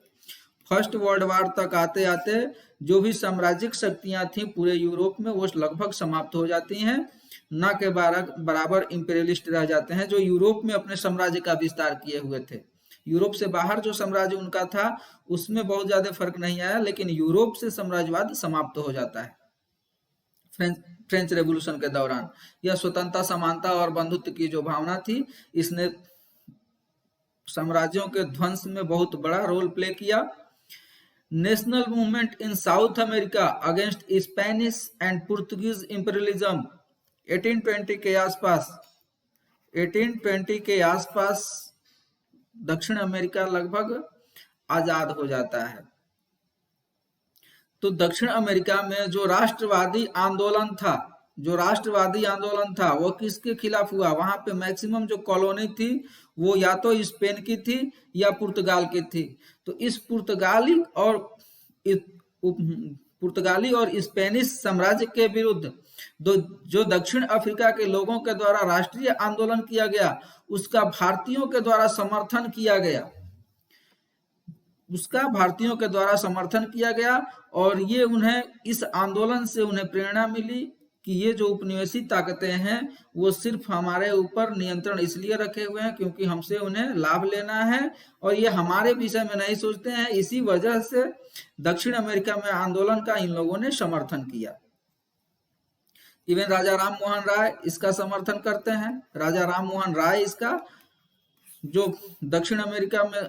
फर्स्ट वर्ल्ड वार तक आते आते जो भी साम्राज्यिक शक्तियां थीं पूरे यूरोप में वो लगभग समाप्त हो जाती हैं, न के बराबर इंपीरियलिस्ट रह जाते हैं जो यूरोप में अपने साम्राज्य का विस्तार किए हुए थे। यूरोप से बाहर जो साम्राज्य उनका था उसमें बहुत ज्यादा फर्क नहीं आया, लेकिन यूरोप से साम्राज्यवाद समाप्त हो जाता है फ्रेंच रेवोल्यूशन के दौरान। यह स्वतंत्रता, समानता और बंधुत्व की जो भावना थी इसने साम्राज्यों के ध्वंस में बहुत बड़ा रोल प्ले किया। National movement in south America against Spanish and Portuguese imperialism 1820 के आसपास दक्षिण अमेरिका लगभग आजाद हो जाता है। तो दक्षिण अमेरिका में जो राष्ट्रवादी आंदोलन था वो किसके खिलाफ हुआ? वहां पे मैक्सिमम जो कॉलोनी थी वो या तो स्पेन की थी या पुर्तगाल की थी। तो इस पुर्तगाली और स्पेनिश साम्राज्य के विरुद्ध जो दक्षिण अफ्रीका के लोगों के द्वारा राष्ट्रीय आंदोलन किया गया उसका भारतीयों के द्वारा समर्थन किया गया और ये उन्हें इस आंदोलन से उन्हें प्रेरणा मिली कि ये जो उपनिवेशी ताकतें हैं वो सिर्फ हमारे ऊपर नियंत्रण इसलिए रखे हुए हैं क्योंकि हमसे उन्हें लाभ लेना है और ये हमारे विषय में नहीं सोचते हैं। इसी वजह से दक्षिण अमेरिका में आंदोलन का इन लोगों ने समर्थन किया। इवन राजा राम मोहन राय इसका समर्थन करते हैं। राजा राम मोहन राय इसका जो दक्षिण अमेरिका में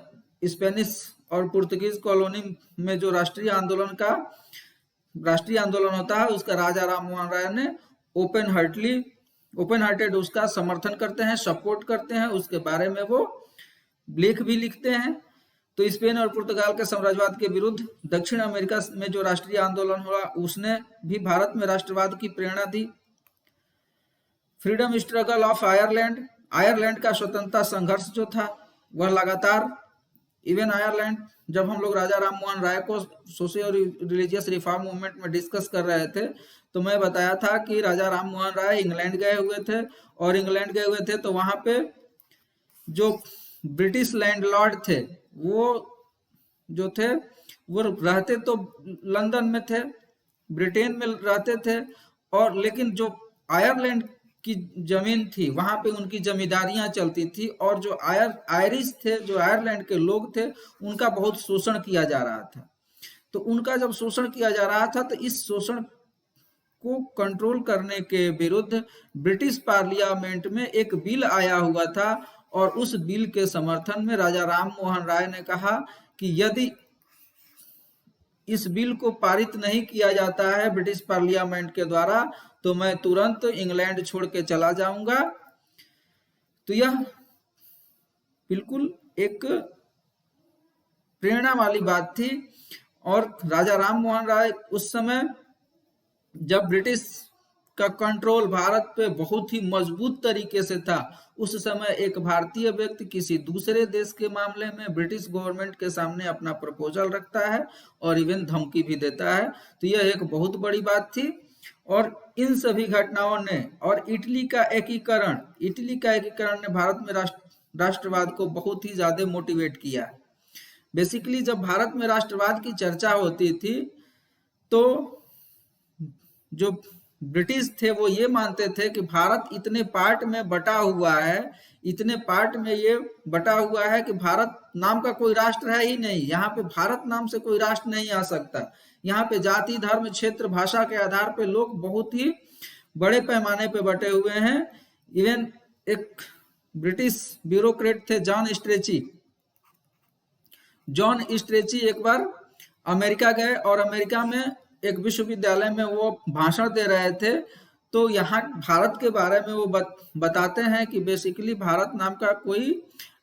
स्पेनिश और पुर्तगीज कॉलोनी में जो राष्ट्रीय आंदोलन होता है उसका राजा राम मोहन राय ने ओपन हार्टेड उसका समर्थन करते हैं, सपोर्ट करते हैं, उसके बारे में वो लेख भी लिखते हैं। तो स्पेन और पुर्तगाल के साम्राज्यवाद के विरुद्ध दक्षिण अमेरिका में जो राष्ट्रीय आंदोलन हुआ उसने भी भारत में राष्ट्रवाद की प्रेरणा दी। फ्रीडम स्ट्रगल ऑफ आयरलैंड का स्वतंत्रता संघर्ष जो था वह लगातार, इवन आयरलैंड जब हम लोग राजा राम मोहन राय को सोशल और रिलीजियस रिफॉर्म मूवमेंट में डिस्कस कर रहे थे तो मैं बताया था कि राजा राम मोहन राय इंग्लैंड गए हुए थे तो वहां पे जो ब्रिटिश लैंडलॉर्ड थे वो जो थे वो रहते तो लंदन में थे, ब्रिटेन में रहते थे, और लेकिन जो आयरलैंड की जमीन थी वहां पे उनकी जमींदारियां चलती थी और जो आयरिश थे, जो आयरलैंड के लोग थे, उनका बहुत शोषण किया जा रहा था। तो उनका जब शोषण किया जा रहा था तो इस शोषण को कंट्रोल करने के विरुद्ध ब्रिटिश पार्लियामेंट में एक बिल आया हुआ था और उस बिल के समर्थन में राजा राम मोहन राय ने कहा कि यदि इस बिल को पारित नहीं किया जाता है ब्रिटिश पार्लियामेंट के द्वारा तो मैं तुरंत इंग्लैंड छोड़ के चला जाऊंगा। तो यह बिल्कुल एक प्रेरणा वाली बात थी। और राजा राम मोहन राय उस समय जब ब्रिटिश का कंट्रोल भारत पे बहुत ही मजबूत तरीके से था, उस समय एक भारतीय व्यक्ति किसी दूसरे देश के मामले में ब्रिटिश गवर्नमेंट के सामने अपना प्रपोजल रखता है और इवन धमकी भी देता है। तो यह एक बहुत बड़ी बात थी। और इन सभी घटनाओं ने और इटली का एकीकरण ने भारत में राष्ट्रवाद को बहुत ही ज्यादा मोटिवेट किया। बेसिकली जब भारत में राष्ट्रवाद की चर्चा होती थी तो जो ब्रिटिश थे वो ये मानते थे कि भारत इतने पार्ट में बटा हुआ है कि भारत नाम का कोई राष्ट्र है ही नहीं, यहाँ पे भारत नाम से कोई राष्ट्र नहीं आ सकता। यहाँ पे जाति, धर्म, क्षेत्र, भाषा के आधार पे लोग बहुत ही बड़े पैमाने पे बटे हुए हैं। इवन एक ब्रिटिश ब्यूरोक्रेट थे जॉन स्ट्रेची एक बार अमेरिका गए और अमेरिका में एक विश्वविद्यालय में वो भाषण दे रहे थे। तो यहाँ भारत के बारे में वो बताते हैं कि बेसिकली भारत नाम का कोई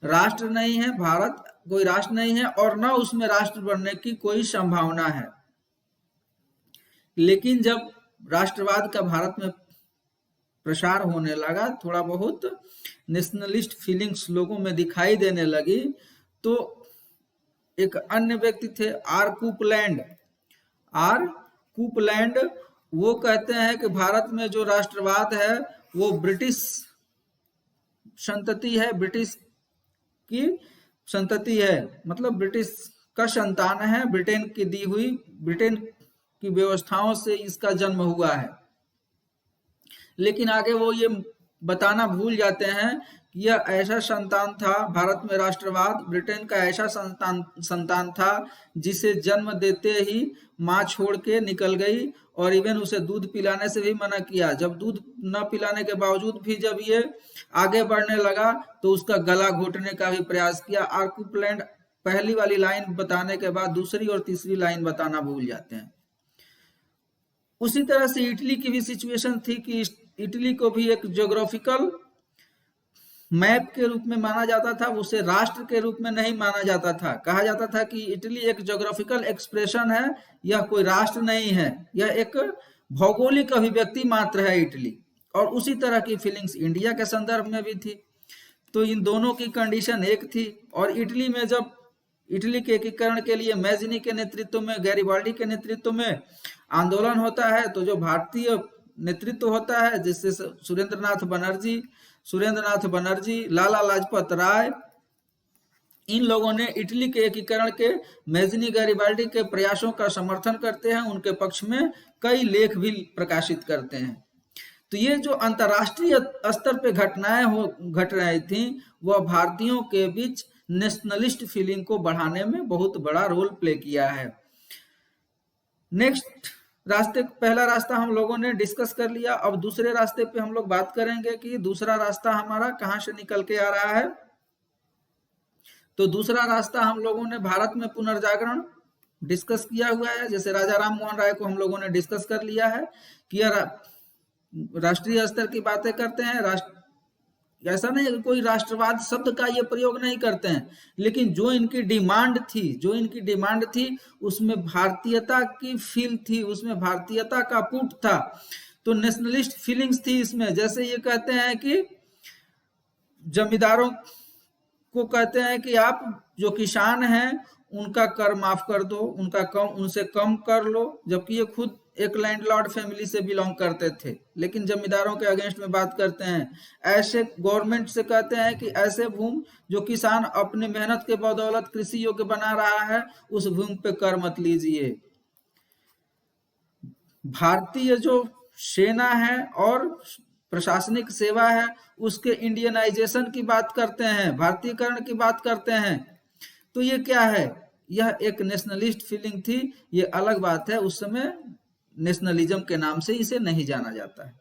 राष्ट्र नहीं है, भारत कोई राष्ट्र नहीं है और न उसमें राष्ट्र बनने की कोई संभावना है। लेकिन जब राष्ट्रवाद का भारत में प्रसार होने लगा, थोड़ा बहुत नेशनलिस्ट फीलिंग्स लोगों में दिखाई देने लगी, तो एक अन्य व्यक्ति थे आर कूपलैंड, वो कहते हैं कि भारत में जो राष्ट्रवाद है वो ब्रिटिश संतति है, ब्रिटिश की संतति है, मतलब ब्रिटिश का संतान है, ब्रिटेन की दी हुई, ब्रिटेन की व्यवस्थाओं से इसका जन्म हुआ है। लेकिन आगे वो ये बताना भूल जाते हैं कि यह ऐसा संतान था, भारत में राष्ट्रवाद, ब्रिटेन का ऐसा संतान था जिसे जन्म देते ही माँ छोड़ के निकल गई और इवन उसे दूध पिलाने से भी मना किया। जब दूध न पिलाने के बावजूद भी जब ये आगे बढ़ने लगा तो उसका गला घोटने का भी प्रयास किया। आर्कुप्लैंड पहली वाली लाइन बताने के बाद दूसरी और तीसरी लाइन बताना भूल जाते हैं। उसी तरह से इटली की भी सिचुएशन थी कि इटली को भी एक ज्योग्राफिकल मैप के रूप में माना जाता था, उसे राष्ट्र के रूप में नहीं माना जाता था। कहा जाता था कि इटली एक ज्योग्राफिकल एक्सप्रेशन है, यह कोई राष्ट्र नहीं है, यह एक भौगोलिक अभिव्यक्ति मात्र है इटली। और उसी तरह की फीलिंग्स इंडिया के संदर्भ में भी थी। तो इन दोनों की कंडीशन एक थी। और इटली में जब इटली के एकीकरण के लिए मैजिनी के नेतृत्व में, गैरिबाल्डी के नेतृत्व में आंदोलन होता है, तो जो भारतीय नेतृत्व होता है जिससे सुरेंद्रनाथ बनर्जी, लाला लाजपत राय, इन लोगों ने इटली के एकीकरण के मैजिनी गैरिबाल्डी के प्रयासों का समर्थन करते हैं, उनके पक्ष में कई लेख भी प्रकाशित करते हैं। तो ये जो अंतर्राष्ट्रीय स्तर पे घटनाएं घट रही थी, वह भारतीयों के बीच नेशनलिस्ट फीलिंग को बढ़ाने में बहुत बड़ा रोल प्ले किया है। नेक्स्ट पहला रास्ता हम लोगों ने डिस्कस कर लिया। अब दूसरे रास्ते पे हम लोग बात करेंगे कि दूसरा रास्ता हमारा कहां से निकल के आ रहा है। तो दूसरा रास्ता हम लोगों ने भारत में पुनर्जागरण डिस्कस किया हुआ है। जैसे राजा राम मोहन राय को हम लोगों ने डिस्कस कर लिया है कि राष्ट्रीय स्तर की बातें करते हैं। ऐसा नहीं है कि कोई राष्ट्रवाद शब्द का ये प्रयोग नहीं करते हैं, लेकिन जो इनकी डिमांड थी उसमें भारतीयता की फील थी, उसमें भारतीयता का पुट था। तो नेशनलिस्ट फीलिंग्स थी इसमें। जैसे ये कहते हैं कि जमींदारों को कहते हैं कि आप जो किसान हैं उनका कर माफ कर दो, उनसे कम कर लो, जबकि ये खुद एक लैंडलॉर्ड फैमिली से बिलोंग करते थे, लेकिन जमींदारों के अगेंस्ट में बात करते हैं। ऐसे गवर्नमेंट से कहते हैं कि ऐसे भूमि जो किसान अपने मेहनत के बदौलत कृषि योग्य बना रहा है, उस भूमि पे कर मत लीजिए। भारतीय जो सेना है और प्रशासनिक सेवा है उसके इंडियनाइजेशन की बात करते हैं, भारतीयकरण की बात करते हैं। तो ये क्या है? यह एक नेशनलिस्ट फीलिंग थी। ये अलग बात है, उस समय नेशनलिज्म के नाम से इसे नहीं जाना जाता है।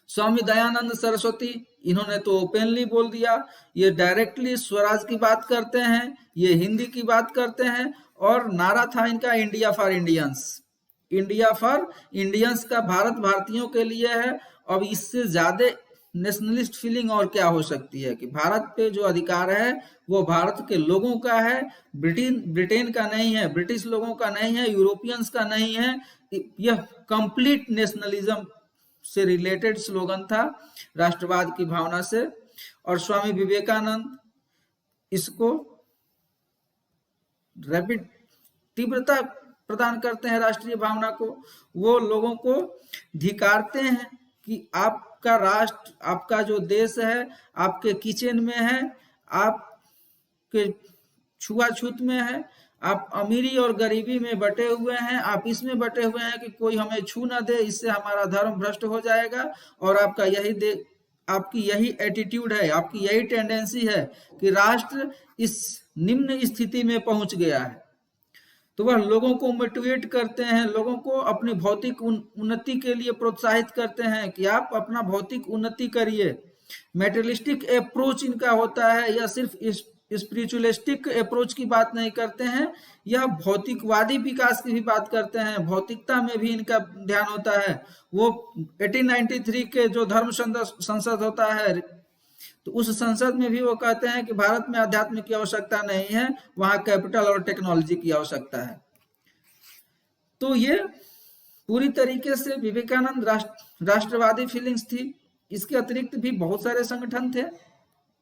स्वामी दयानंद सरस्वती, इन्होंने तो ओपनली बोल दिया, ये डायरेक्टली स्वराज की बात करते हैं, ये हिंदी की बात करते हैं। और नारा था इनका India for Indians. India for Indians का भारत भारतीयों के लिए है। अब इससे ज्यादा नेशनलिस्ट फीलिंग और क्या हो सकती है कि भारत पे जो अधिकार है वो भारत के लोगों का है, ब्रिटेन का नहीं है, ब्रिटिश लोगों का नहीं है, यूरोपियंस का नहीं है। यह कंप्लीट नेशनलिज्म से रिलेटेड स्लोगन था, राष्ट्रवाद की भावना से। और स्वामी विवेकानंद इसको रैपिड तीव्रता प्रदान करते हैं राष्ट्रीय भावना को। वो लोगों को धिकारते हैं कि आपका राष्ट्र, आपका जो देश है आपके किचन में है, आपके छुआछूत में है, आप अमीरी और गरीबी में बटे हुए हैं, आप इसमें बटे हुए हैं कि कोई हमें छू ना दे, इससे हमारा धर्म भ्रष्ट हो जाएगा। और आपकी यही एटीट्यूड है, आपकी यही टेंडेंसी है कि राष्ट्र इस निम्न स्थिति में पहुंच गया है। तो वह लोगों को मोटिवेट करते हैं, लोगों को अपनी भौतिक उन्नति के लिए प्रोत्साहित करते हैं कि आप अपना भौतिक उन्नति करिए। मेटेरियलिस्टिक अप्रोच इनका होता है, या सिर्फ स्पिरिचुअलिस्टिक अप्रोच की बात नहीं करते हैं, यह भौतिकवादी विकास की भी बात करते हैं। भौतिकता में भी इनका ध्यान होता है। वो 1893 के जो धर्म संसद होता है, तो उस संसद में भी वो कहते हैं कि भारत में अध्यात्म की आवश्यकता नहीं है, वहां कैपिटल और टेक्नोलॉजी की आवश्यकता है। तो ये पूरी तरीके से विवेकानंद राष्ट्रवादी फीलिंग्स थी। इसके अतिरिक्त भी बहुत सारे संगठन थे।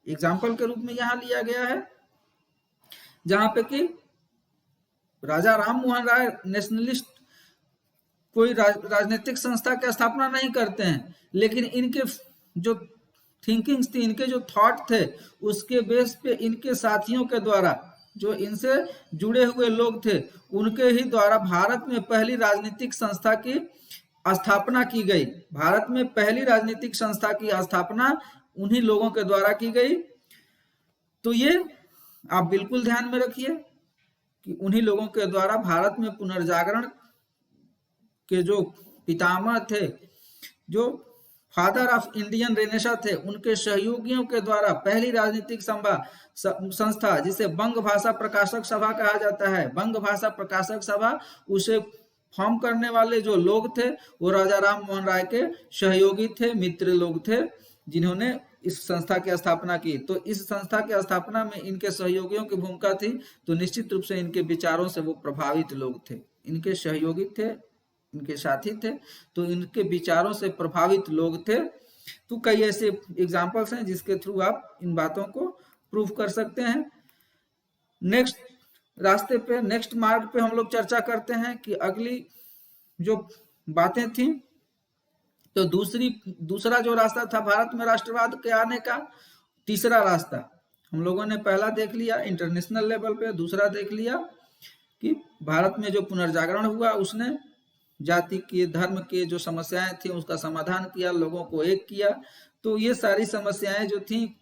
एग्जाम्पल के रूप में यहाँ लिया गया है जहां पे कि राजा राम मोहन राय नेशनलिस्ट कोई राजनीतिक संस्था की स्थापना नहीं करते हैं, लेकिन इनके जो थिंकिंग्स थी, इनके जो थॉट थे, उसके बेस पे इनके साथियों के द्वारा जो इनसे जुड़े हुए लोग थे, उनके ही द्वारा भारत में पहली राजनीतिक संस्था की स्थापना की गई। भारत में पहली राजनीतिक संस्था की स्थापना उन्हीं लोगों के द्वारा की गई। तो ये आप बिल्कुल ध्यान में रखिए कि उन्हीं लोगों के द्वारा भारत में पुनर्जागरण के जो पितामह थे, जो फादर ऑफ इंडियन रेनेसा थे, उनके सहयोगियों के द्वारा पहली राजनीतिक संस्था, जिसे बंग भाषा प्रकाशक सभा कहा जाता है, बंग भाषा प्रकाशक सभा, उसे फॉर्म करने वाले जो लोग थे वो राजा राम मोहन राय के सहयोगी थे, मित्र लोग थे, जिन्होंने इस संस्था की स्थापना की। तो इस संस्था की स्थापना में इनके सहयोगियों की भूमिका थी। तो निश्चित रूप से इनके विचारों से वो प्रभावित लोग थे, इनके सहयोगी थे, इनके साथी थे, तो इनके विचारों से प्रभावित लोग थे। तो कई ऐसे एग्जाम्पल्स हैं जिसके थ्रू आप इन बातों को प्रूव कर सकते हैं। नेक्स्ट रास्ते पे, नेक्स्ट मार्ग पे हम लोग चर्चा करते हैं कि अगली जो बातें थी। तो दूसरा जो रास्ता था भारत में राष्ट्रवाद के आने का, तीसरा रास्ता हम लोगों ने पहला देख लिया इंटरनेशनल लेवल पे, दूसरा देख लिया कि भारत में जो पुनर्जागरण हुआ उसने जाति के, धर्म के जो समस्याएं थी उसका समाधान किया, लोगों को एक किया। तो ये सारी समस्याएं जो थी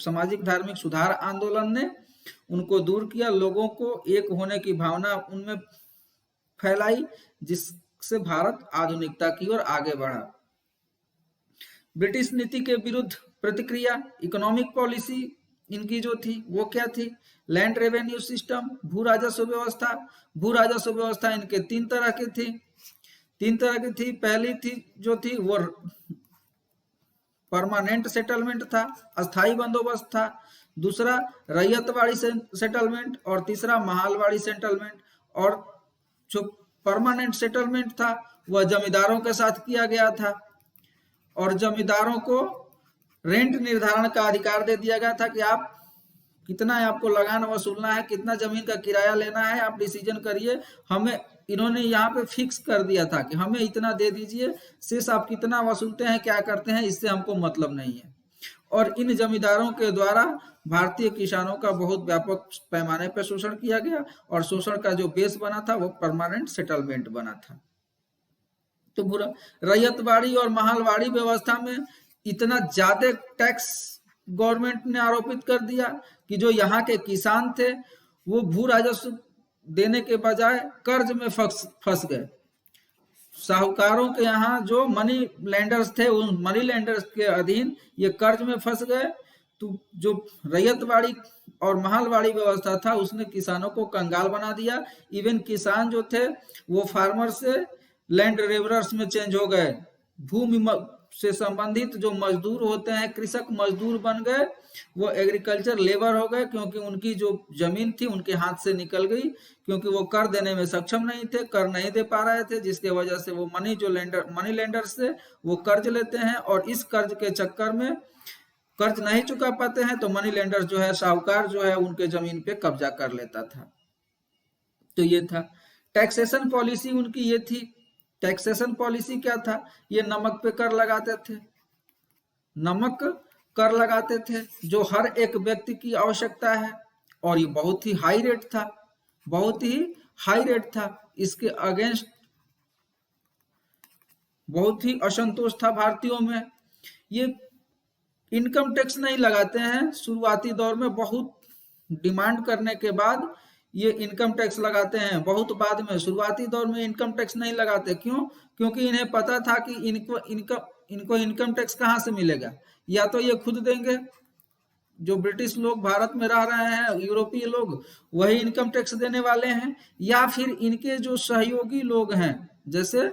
सामाजिक धार्मिक सुधार आंदोलन ने उनको दूर किया, लोगों को एक होने की भावना उनमें फैलाई, जिससे भारत आधुनिकता की ओर आगे बढ़ा। ब्रिटिश नीति के विरुद्ध प्रतिक्रिया, इकोनॉमिक पॉलिसी इनकी जो थी वो क्या थी, लैंड रेवेन्यू सिस्टम, भू राजस्व व्यवस्था। भू राजस्व व्यवस्था इनके तीन तरह की थी। पहली थी जो थी वो परमानेंट सेटलमेंट था, अस्थाई बंदोबस्त था। दूसरा रैयतवाड़ी सेटलमेंट और तीसरा महालवाड़ी सेटलमेंट। और जो परमानेंट सेटलमेंट था वह जमींदारों के साथ किया गया था और जमींदारों को रेंट निर्धारण का अधिकार दे दिया गया था कि आप कितना आपको लगान वसूलना है, कितना जमीन का किराया लेना है, आप डिसीजन करिए। हमें इन्होंने यहाँ पे फिक्स कर दिया था कि हमें इतना दे दीजिए, शेष आप कितना वसूलते हैं, क्या करते हैं, इससे हमको मतलब नहीं है। और इन जमींदारों के द्वारा भारतीय किसानों का बहुत व्यापक पैमाने पर शोषण किया गया और शोषण का जो बेस बना था वो परमानेंट सेटलमेंट बना था। तो पूरा रैयतवाड़ी और महालवाड़ी व्यवस्था में इतना ज्यादा टैक्स गवर्नमेंट ने आरोपित कर दिया कि जो यहाँ के किसान थे वो भू राजस्व देने के बजाय कर्ज में फंस गए। साहूकारों के यहाँ जो मनी लैंडर्स थे, उन मनी लैंडर्स के अधीन ये कर्ज में फंस गए। तो जो रैयतवाड़ी और महालवाड़ी व्यवस्था था उसने किसानों को कंगाल बना दिया। इवन किसान जो थे वो फार्मर से लैंड लेबरर्स में चेंज हो गए। भूमि से संबंधित जो मजदूर होते हैं, कृषक मजदूर बन गए, वो एग्रीकल्चर लेबर हो गए, क्योंकि उनकी जो जमीन थी उनके हाथ से निकल गई, क्योंकि वो कर देने में सक्षम नहीं थे, कर नहीं दे पा रहे थे, जिसके वजह से वो मनी लेंडर से वो कर्ज लेते हैं और इस कर्ज के चक्कर में कर्ज नहीं चुका पाते हैं तो मनी लेंडर जो है, साहूकार जो है, उनके जमीन पे कब्जा कर लेता था। तो ये था टैक्सेशन पॉलिसी उनकी, ये थी। टैक्सेशन पॉलिसी क्या था, ये नमक पे कर लगाते थे, नमक कर लगाते थे जो हर एक व्यक्ति की आवश्यकता है, और ये बहुत ही हाई रेट था, बहुत ही हाई रेट था। इसके अगेंस्ट बहुत ही असंतोष था भारतीयों में। ये इनकम टैक्स नहीं लगाते हैं, शुरुआती दौर में बहुत डिमांड करने के बाद ये इनकम टैक्स लगाते हैं, बहुत बाद में। शुरुआती दौर में इनकम टैक्स नहीं लगाते, क्यों? क्योंकि इन्हें पता था कि इनको इनकम टैक्स कहाँ से मिलेगा, या तो ये खुद देंगे, जो ब्रिटिश लोग भारत में रह रहे हैं, यूरोपीय लोग, वही इनकम टैक्स देने वाले हैं, या फिर इनके जो सहयोगी लोग हैं जैसे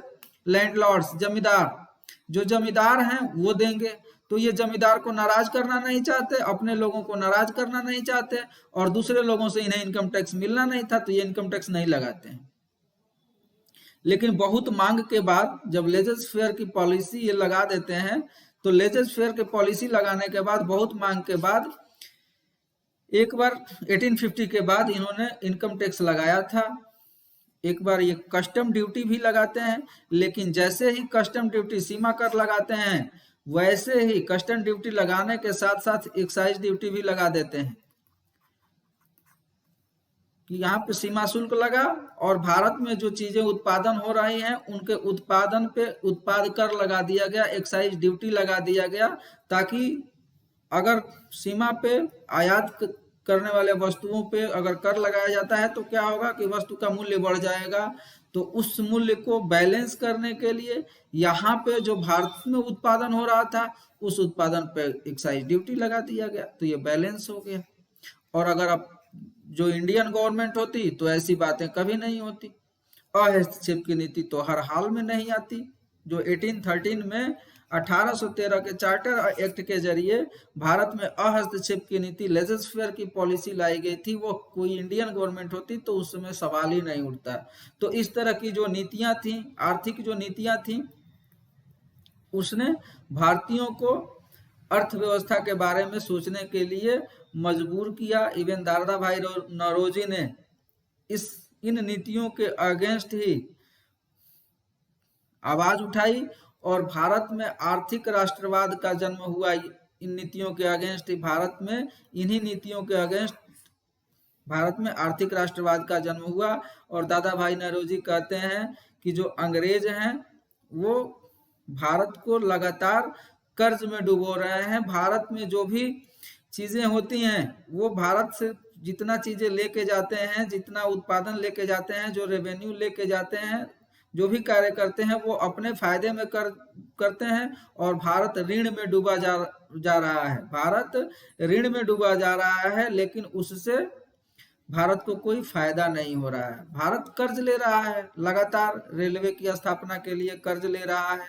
लैंडलॉर्ड्स, जमींदार, जो जमींदार हैं वो देंगे। तो ये जमींदार को नाराज करना नहीं चाहते, अपने लोगों को नाराज करना नहीं चाहते, और दूसरे लोगों से इन्हें इनकम टैक्स मिलना नहीं था, तो ये इनकम टैक्स नहीं लगाते हैं। लेकिन बहुत मांग के बाद जब लेजर फेयर की पॉलिसी ये लगा देते हैं, तो लेजर फेयर की पॉलिसी लगाने के बाद, बहुत मांग के बाद, एक बार 1850 के बाद इन्होंने इनकम टैक्स लगाया था। एक बार ये कस्टम ड्यूटी भी लगाते हैं, लेकिन जैसे ही कस्टम ड्यूटी, सीमा कर लगाते हैं, वैसे ही कस्टम ड्यूटी लगाने के साथ साथ एक्साइज ड्यूटी भी लगा देते हैं। कि यहाँ पे सीमा शुल्क लगा और भारत में जो चीजें उत्पादन हो रही हैं उनके उत्पादन पे उत्पाद कर लगा दिया गया, एक्साइज ड्यूटी लगा दिया गया, ताकि अगर सीमा पे आयात करने वाले वस्तुओं पे अगर कर लगाया जाता है तो क्या होगा कि वस्तु का मूल्य बढ़ जाएगा। तो उस मूल्य को बैलेंस करने के लिए यहाँ पे जो भारत में उत्पादन हो रहा था उस उत्पादन पे एक्साइज ड्यूटी लगा दिया गया, तो ये बैलेंस हो गया। और अगर अब जो इंडियन गवर्नमेंट होती तो ऐसी बातें कभी नहीं होती, हस्तक्षेप की नीति तो हर हाल में नहीं आती। जो 1813 में 1813 के चार्टर एक्ट के जरिए भारत में हस्तक्षेप की नीति, लेजिस्लेचर की पॉलिसी लाई गई थी, वो कोई इंडियन गवर्नमेंट होती तो उस समय सवाल ही नहीं उठता। तो इस तरह की जो नीतियां थी, आर्थिक जो नीतियां थी, उसने भारतीयों को अर्थव्यवस्था के बारे में सोचने के लिए मजबूर किया। इवन दादा भाई नौरोजी ने इन नीतियों के अगेंस्ट ही आवाज उठाई और भारत में आर्थिक राष्ट्रवाद का जन्म हुआ। इन नीतियों के अगेंस्ट ही भारत में, इन्हीं नीतियों के अगेंस्ट भारत में आर्थिक राष्ट्रवाद का जन्म हुआ। और दादा भाई नौरोजी कहते हैं कि जो अंग्रेज हैं वो भारत को लगातार कर्ज में डुबो रहे हैं। भारत में जो भी चीजें होती हैं वो भारत से जितना चीजें लेके जाते हैं, जितना उत्पादन लेके जाते हैं, जो रेवेन्यू लेके जाते हैं, जो भी कार्य करते हैं वो अपने फायदे में करते हैं और भारत ऋण में डूबा जा रहा है। भारत ऋण में डूबा जा रहा है, लेकिन उससे भारत को कोई फायदा नहीं हो रहा है। भारत कर्ज ले रहा है लगातार, रेलवे की स्थापना के लिए कर्ज ले रहा है,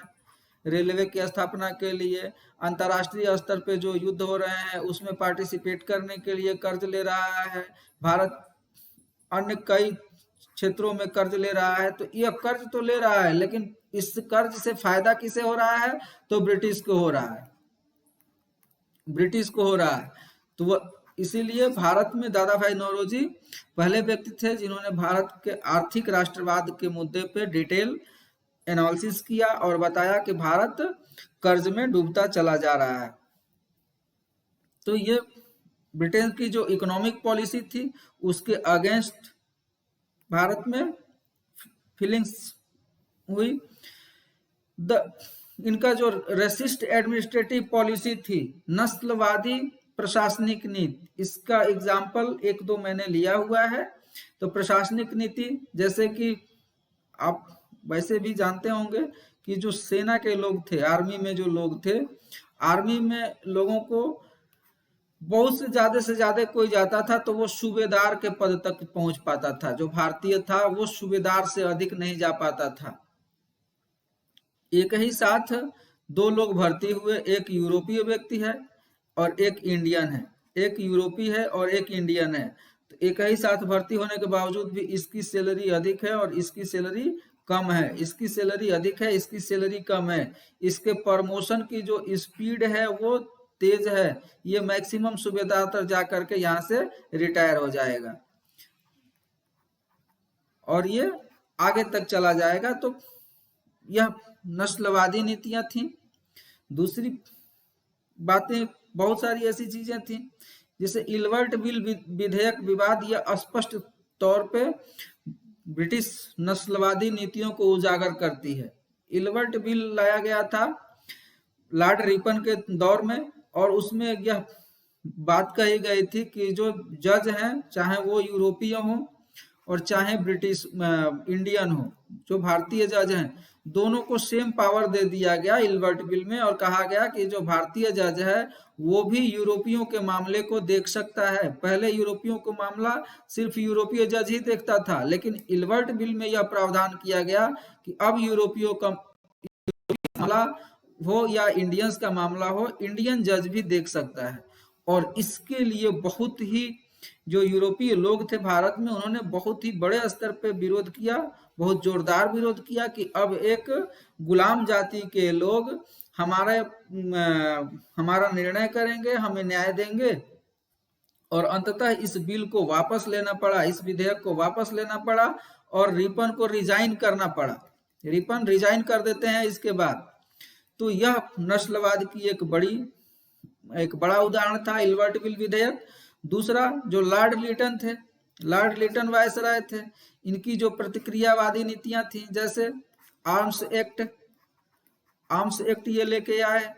रेलवे की स्थापना के लिए, अंतर्राष्ट्रीय स्तर पे जो युद्ध हो रहे हैं उसमें पार्टिसिपेट करने के लिए कर्ज ले रहा है। भारत अन्य कई क्षेत्रों में कर्ज ले रहा है। तो यह कर्ज तो ले रहा है, लेकिन इस कर्ज से फायदा किसे हो रहा है? तो ब्रिटिश को हो रहा है, ब्रिटिश को हो रहा है। तो वह इसीलिए भारत में दादा भाई नौरोजी पहले व्यक्ति थे जिन्होंने भारत के आर्थिक राष्ट्रवाद के मुद्दे पे डिटेल एनालिसिस किया और बताया कि भारत कर्ज में डूबता चला जा रहा है। तो ये ब्रिटेन की जो इकोनॉमिक पॉलिसी थी उसके अगेंस्ट भारत में फीलिंग्स हुई। इनका जो रेसिस्ट एडमिनिस्ट्रेटिव पॉलिसी थी, नस्लवादी प्रशासनिक नीति, इसका एग्जाम्पल एक दो मैंने लिया हुआ है। तो प्रशासनिक नीति, जैसे कि आप वैसे भी जानते होंगे कि जो सेना के लोग थे, आर्मी में जो लोग थे, आर्मी में लोगों को बहुत से ज्यादा कोई जाता था तो वो सूबेदार के पद तक पहुंच पाता था। जो भारतीय था वो सूबेदार से अधिक नहीं जा पाता था। एक ही साथ दो लोग भर्ती हुए, एक यूरोपीय व्यक्ति है और एक इंडियन है, एक यूरोपीय है और एक इंडियन है। तो एक ही साथ भर्ती होने के बावजूद भी इसकी सैलरी अधिक है और इसकी सैलरी कम है, इसकी सैलरी अधिक है, इसकी सैलरी कम है। इसके प्रमोशन की जो स्पीड है वो तेज है, ये मैक्सिमम सूबेदार तक जाकर के यहाँ से रिटायर हो जाएगा और ये आगे तक चला जाएगा। तो यह नस्लवादी नीतियां थी। दूसरी बातें बहुत सारी ऐसी चीजें थी, जैसे इल्बर्ट बिल विधेयक विवाद, यह स्पष्ट तौर पे ब्रिटिश नस्लवादी नीतियों को उजागर करती है। इल्बर्ट बिल लाया गया था लॉर्ड रिपन के दौर में और उसमें यह बात कही गई थी कि जो जज हैं, चाहे वो यूरोपीय हो और चाहे ब्रिटिश इंडियन हो, जो भारतीय जज हैं, दोनों को सेम पावर दे दिया गया इल्बर्ट बिल में। और कहा गया कि जो भारतीय जज है वो भी यूरोपियों के मामले को देख सकता है। पहले यूरोपियों को मामला सिर्फ यूरोपीय जज ही देखता था, लेकिन इल्बर्ट बिल में यह प्रावधान किया गया कि अब यूरोपियों का मामला हो या इंडियंस का मामला हो, इंडियन जज भी देख सकता है। और इसके लिए बहुत ही जो यूरोपीय लोग थे भारत में, उन्होंने बहुत ही बड़े स्तर पे विरोध किया, बहुत जोरदार विरोध किया कि अब एक गुलाम जाति के लोग हमारा निर्णय करेंगे, हमें न्याय देंगे। और अंततः इस बिल को वापस लेना पड़ा, इस विधेयक को वापस लेना पड़ा और रिपन को रिजाइन करना पड़ा। रिपन रिजाइन कर देते हैं इसके बाद। तो यह नस्लवाद की एक बड़ा उदाहरण था इल्बर्ट बिल विधेयक। दूसरा जो लॉर्ड लिटन थे, लॉर्ड लिटन वायसराय थे। इनकी जो प्रतिक्रियावादी नीतियां थी, जैसे आर्म्स एक्ट ये लेके आए,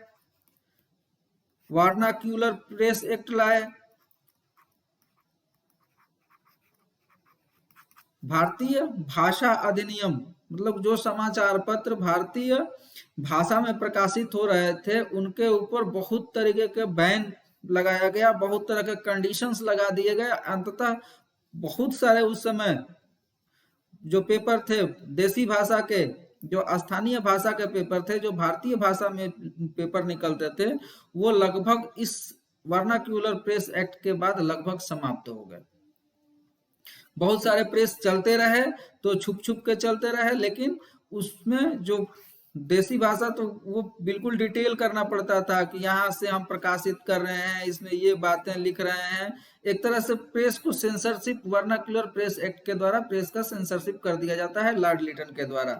वर्नाक्यूलर प्रेस एक्ट लाए, भारतीय भाषा अधिनियम, मतलब जो समाचार पत्र भारतीय भाषा में प्रकाशित हो रहे थे उनके ऊपर बहुत तरीके के बैन लगाया गया, बहुत तरह के कंडीशंस लगा दिए गए। अंततः बहुत सारे उस समय जो पेपर थे देसी भाषा के, जो स्थानीय भाषा के पेपर थे, जो भारतीय भाषा में पेपर निकलते थे, वो लगभग इस वर्नाक्यूलर प्रेस एक्ट के बाद लगभग समाप्त हो गए। बहुत सारे प्रेस चलते रहे तो छुप छुप के चलते रहे, लेकिन उसमें जो देसी भाषा तो वो बिल्कुल डिटेल करना पड़ता था कि यहाँ से हम प्रकाशित कर रहे हैं, इसमें ये बातें लिख रहे हैं। एक तरह से प्रेस को सेंसरशिप, वर्नाक्युलर प्रेस एक्ट के द्वारा प्रेस का सेंसरशिप कर दिया जाता है लॉर्ड लिटन के द्वारा।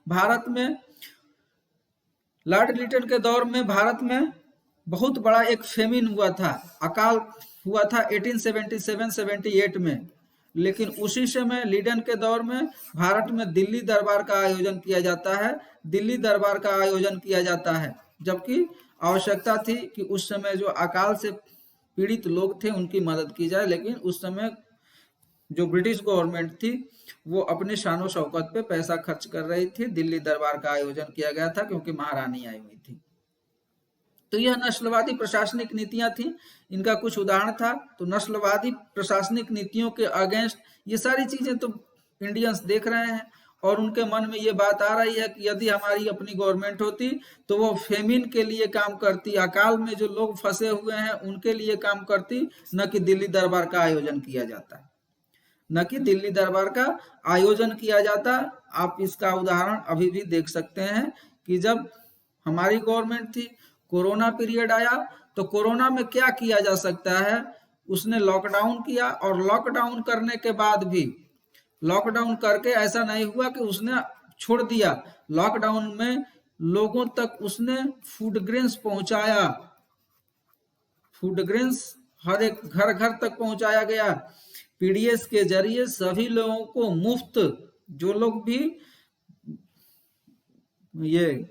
भारत में लॉर्ड लिटन के दौर में भारत में बहुत बड़ा एक फेमिन हुआ था, अकाल हुआ था 1877-78 में। लेकिन उसी समय लिटन के दौर में भारत में दिल्ली दरबार का आयोजन किया जाता है, दिल्ली दरबार का आयोजन किया जाता है, जबकि आवश्यकता थी कि उस समय जो अकाल से पीड़ित लोग थे उनकी मदद की जाए। लेकिन उस समय जो ब्रिटिश गवर्नमेंट थी वो अपने शानो शौकत पे पैसा खर्च कर रही थी, दिल्ली दरबार का आयोजन किया गया था क्योंकि महारानी आई हुई थी। तो यह नस्लवादी प्रशासनिक नीतियां थी, इनका कुछ उदाहरण था। तो नस्लवादी प्रशासनिक नीतियों के अगेंस्ट ये सारी चीजें तो इंडियंस देख रहे हैं और उनके मन में ये बात आ रही है कि यदि हमारी अपनी गवर्नमेंट होती तो वो फेमिन के लिए काम करती, अकाल में जो लोग फंसे हुए हैं उनके लिए काम करती, न कि दिल्ली दरबार का आयोजन किया जाता, न कि दिल्ली दरबार का आयोजन किया जाता। आप इसका उदाहरण अभी भी देख सकते हैं कि जब हमारी गवर्नमेंट थी, कोरोना पीरियड आया, तो कोरोना में क्या किया जा सकता है, उसने लॉकडाउन किया और लॉकडाउन करने के बाद भी, लॉकडाउन करके ऐसा नहीं हुआ कि उसने छोड़ दिया, लॉकडाउन में लोगों तक उसने फूड ग्रेन्स पहुंचाया, फूड ग्रेन्स हर एक घर घर तक पहुंचाया गया। पीडीएस के जरिए सभी लोगों को मुफ्त, जो लोग भी ये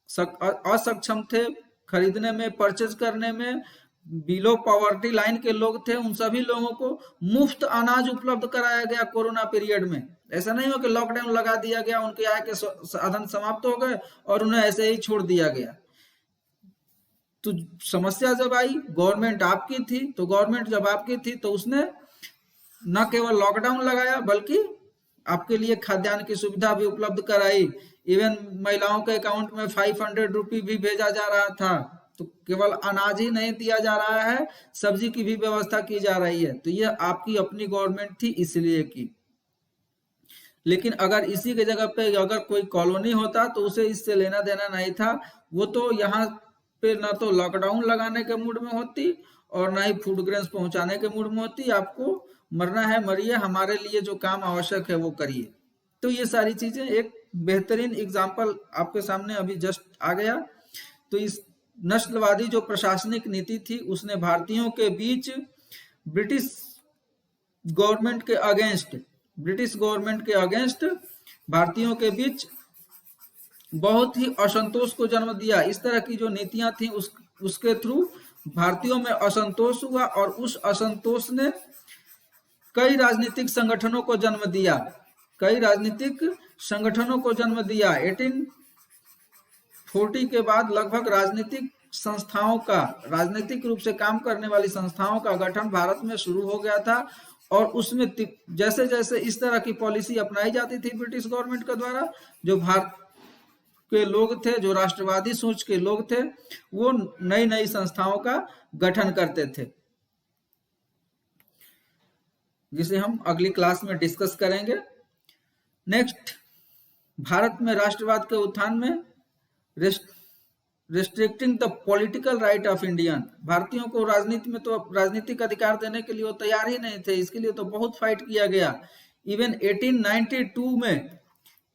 असक्षम थे खरीदने में, परचेज करने में, बिलो पॉवर्टी लाइन के लोग थे, उन सभी लोगों को मुफ्त अनाज उपलब्ध कराया गया कोरोना पीरियड में। ऐसा नहीं हो कि लॉकडाउन लगा दिया गया, उनके आय के साधन समाप्त हो गए और उन्हें ऐसे ही छोड़ दिया गया। तो समस्या जब आई, गवर्नमेंट आपकी थी, तो गवर्नमेंट जब आपकी थी तो उसने न केवल लॉकडाउन लगाया बल्कि आपके लिए खाद्यान्न की सुविधा भी उपलब्ध कराई। इवन महिलाओं के अकाउंट में 500 रुपये भी भेजा जा रहा था। तो केवल अनाज ही नहीं दिया जा रहा है, सब्जी की भी व्यवस्था की जा रही है। तो यह आपकी अपनी गवर्नमेंट थी इसलिए की। लेकिन अगर इसी के जगह पे अगर कोई कॉलोनी होता तो उसे इससे लेना देना नहीं था, वो तो यहाँ पे ना तो लॉकडाउन लगाने के मूड में होती और ना ही फूड ग्रेन्स पहुंचाने के मूड में होती। आपको मरना है मरिए, हमारे लिए जो काम आवश्यक है वो करिए। तो ये सारी चीजें, एक बेहतरीन एग्जाम्पल आपके सामने अभी जस्ट आ गया। तो इस नस्लवादी जो प्रशासनिक नीति थी उसने भारतीयों के बीच ब्रिटिश गवर्नमेंट के अगेंस्ट भारतीयों के बीच बहुत ही असंतोष को जन्म दिया। इस तरह की जो नीतियां थी उसके थ्रू भारतीयों में असंतोष हुआ और उस असंतोष ने कई राजनीतिक संगठनों को जन्म दिया, 1840 के बाद लगभग राजनीतिक रूप से काम करने वाली संस्थाओं का गठन भारत में शुरू हो गया था। और उसमें जैसे जैसे इस तरह की पॉलिसी अपनाई जाती थी ब्रिटिश गवर्नमेंट के द्वारा, जो भारत के लोग थे, जो राष्ट्रवादी सोच के लोग थे, वो नई नई संस्थाओं का गठन करते थे, जिसे हम अगली क्लास में डिस्कस करेंगे। नेक्स्ट, भारत में राष्ट्रवाद के उत्थान में restricting the political right of Indian, भारतीयों को राजनीति में तो राजनीतिक अधिकार देने के लिए वो तैयार ही नहीं थे, इसके लिए तो बहुत फाइट किया गया। इवन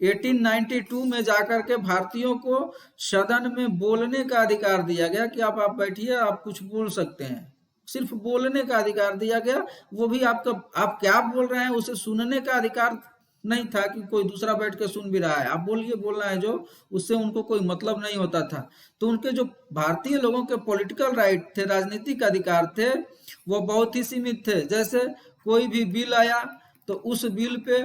1892 में जाकर के भारतीयों को सदन में बोलने का अधिकार दिया गया कि आप बैठिए, आप कुछ बोल सकते हैं। सिर्फ बोलने का अधिकार दिया गया, वो भी आपका, आप क्या बोल रहे हैं उसे सुनने का अधिकार नहीं था कि कोई दूसरा बैठ के सुन भी रहा है, आप बोलिए, बोलना है जो, उससे उनको कोई मतलब नहीं होता था। तो उनके जो भारतीय लोगों के पॉलिटिकल राइट थे, राजनीतिक अधिकार थे, वो बहुत ही सीमित थे। जैसे कोई भी बिल आया तो उस बिल पे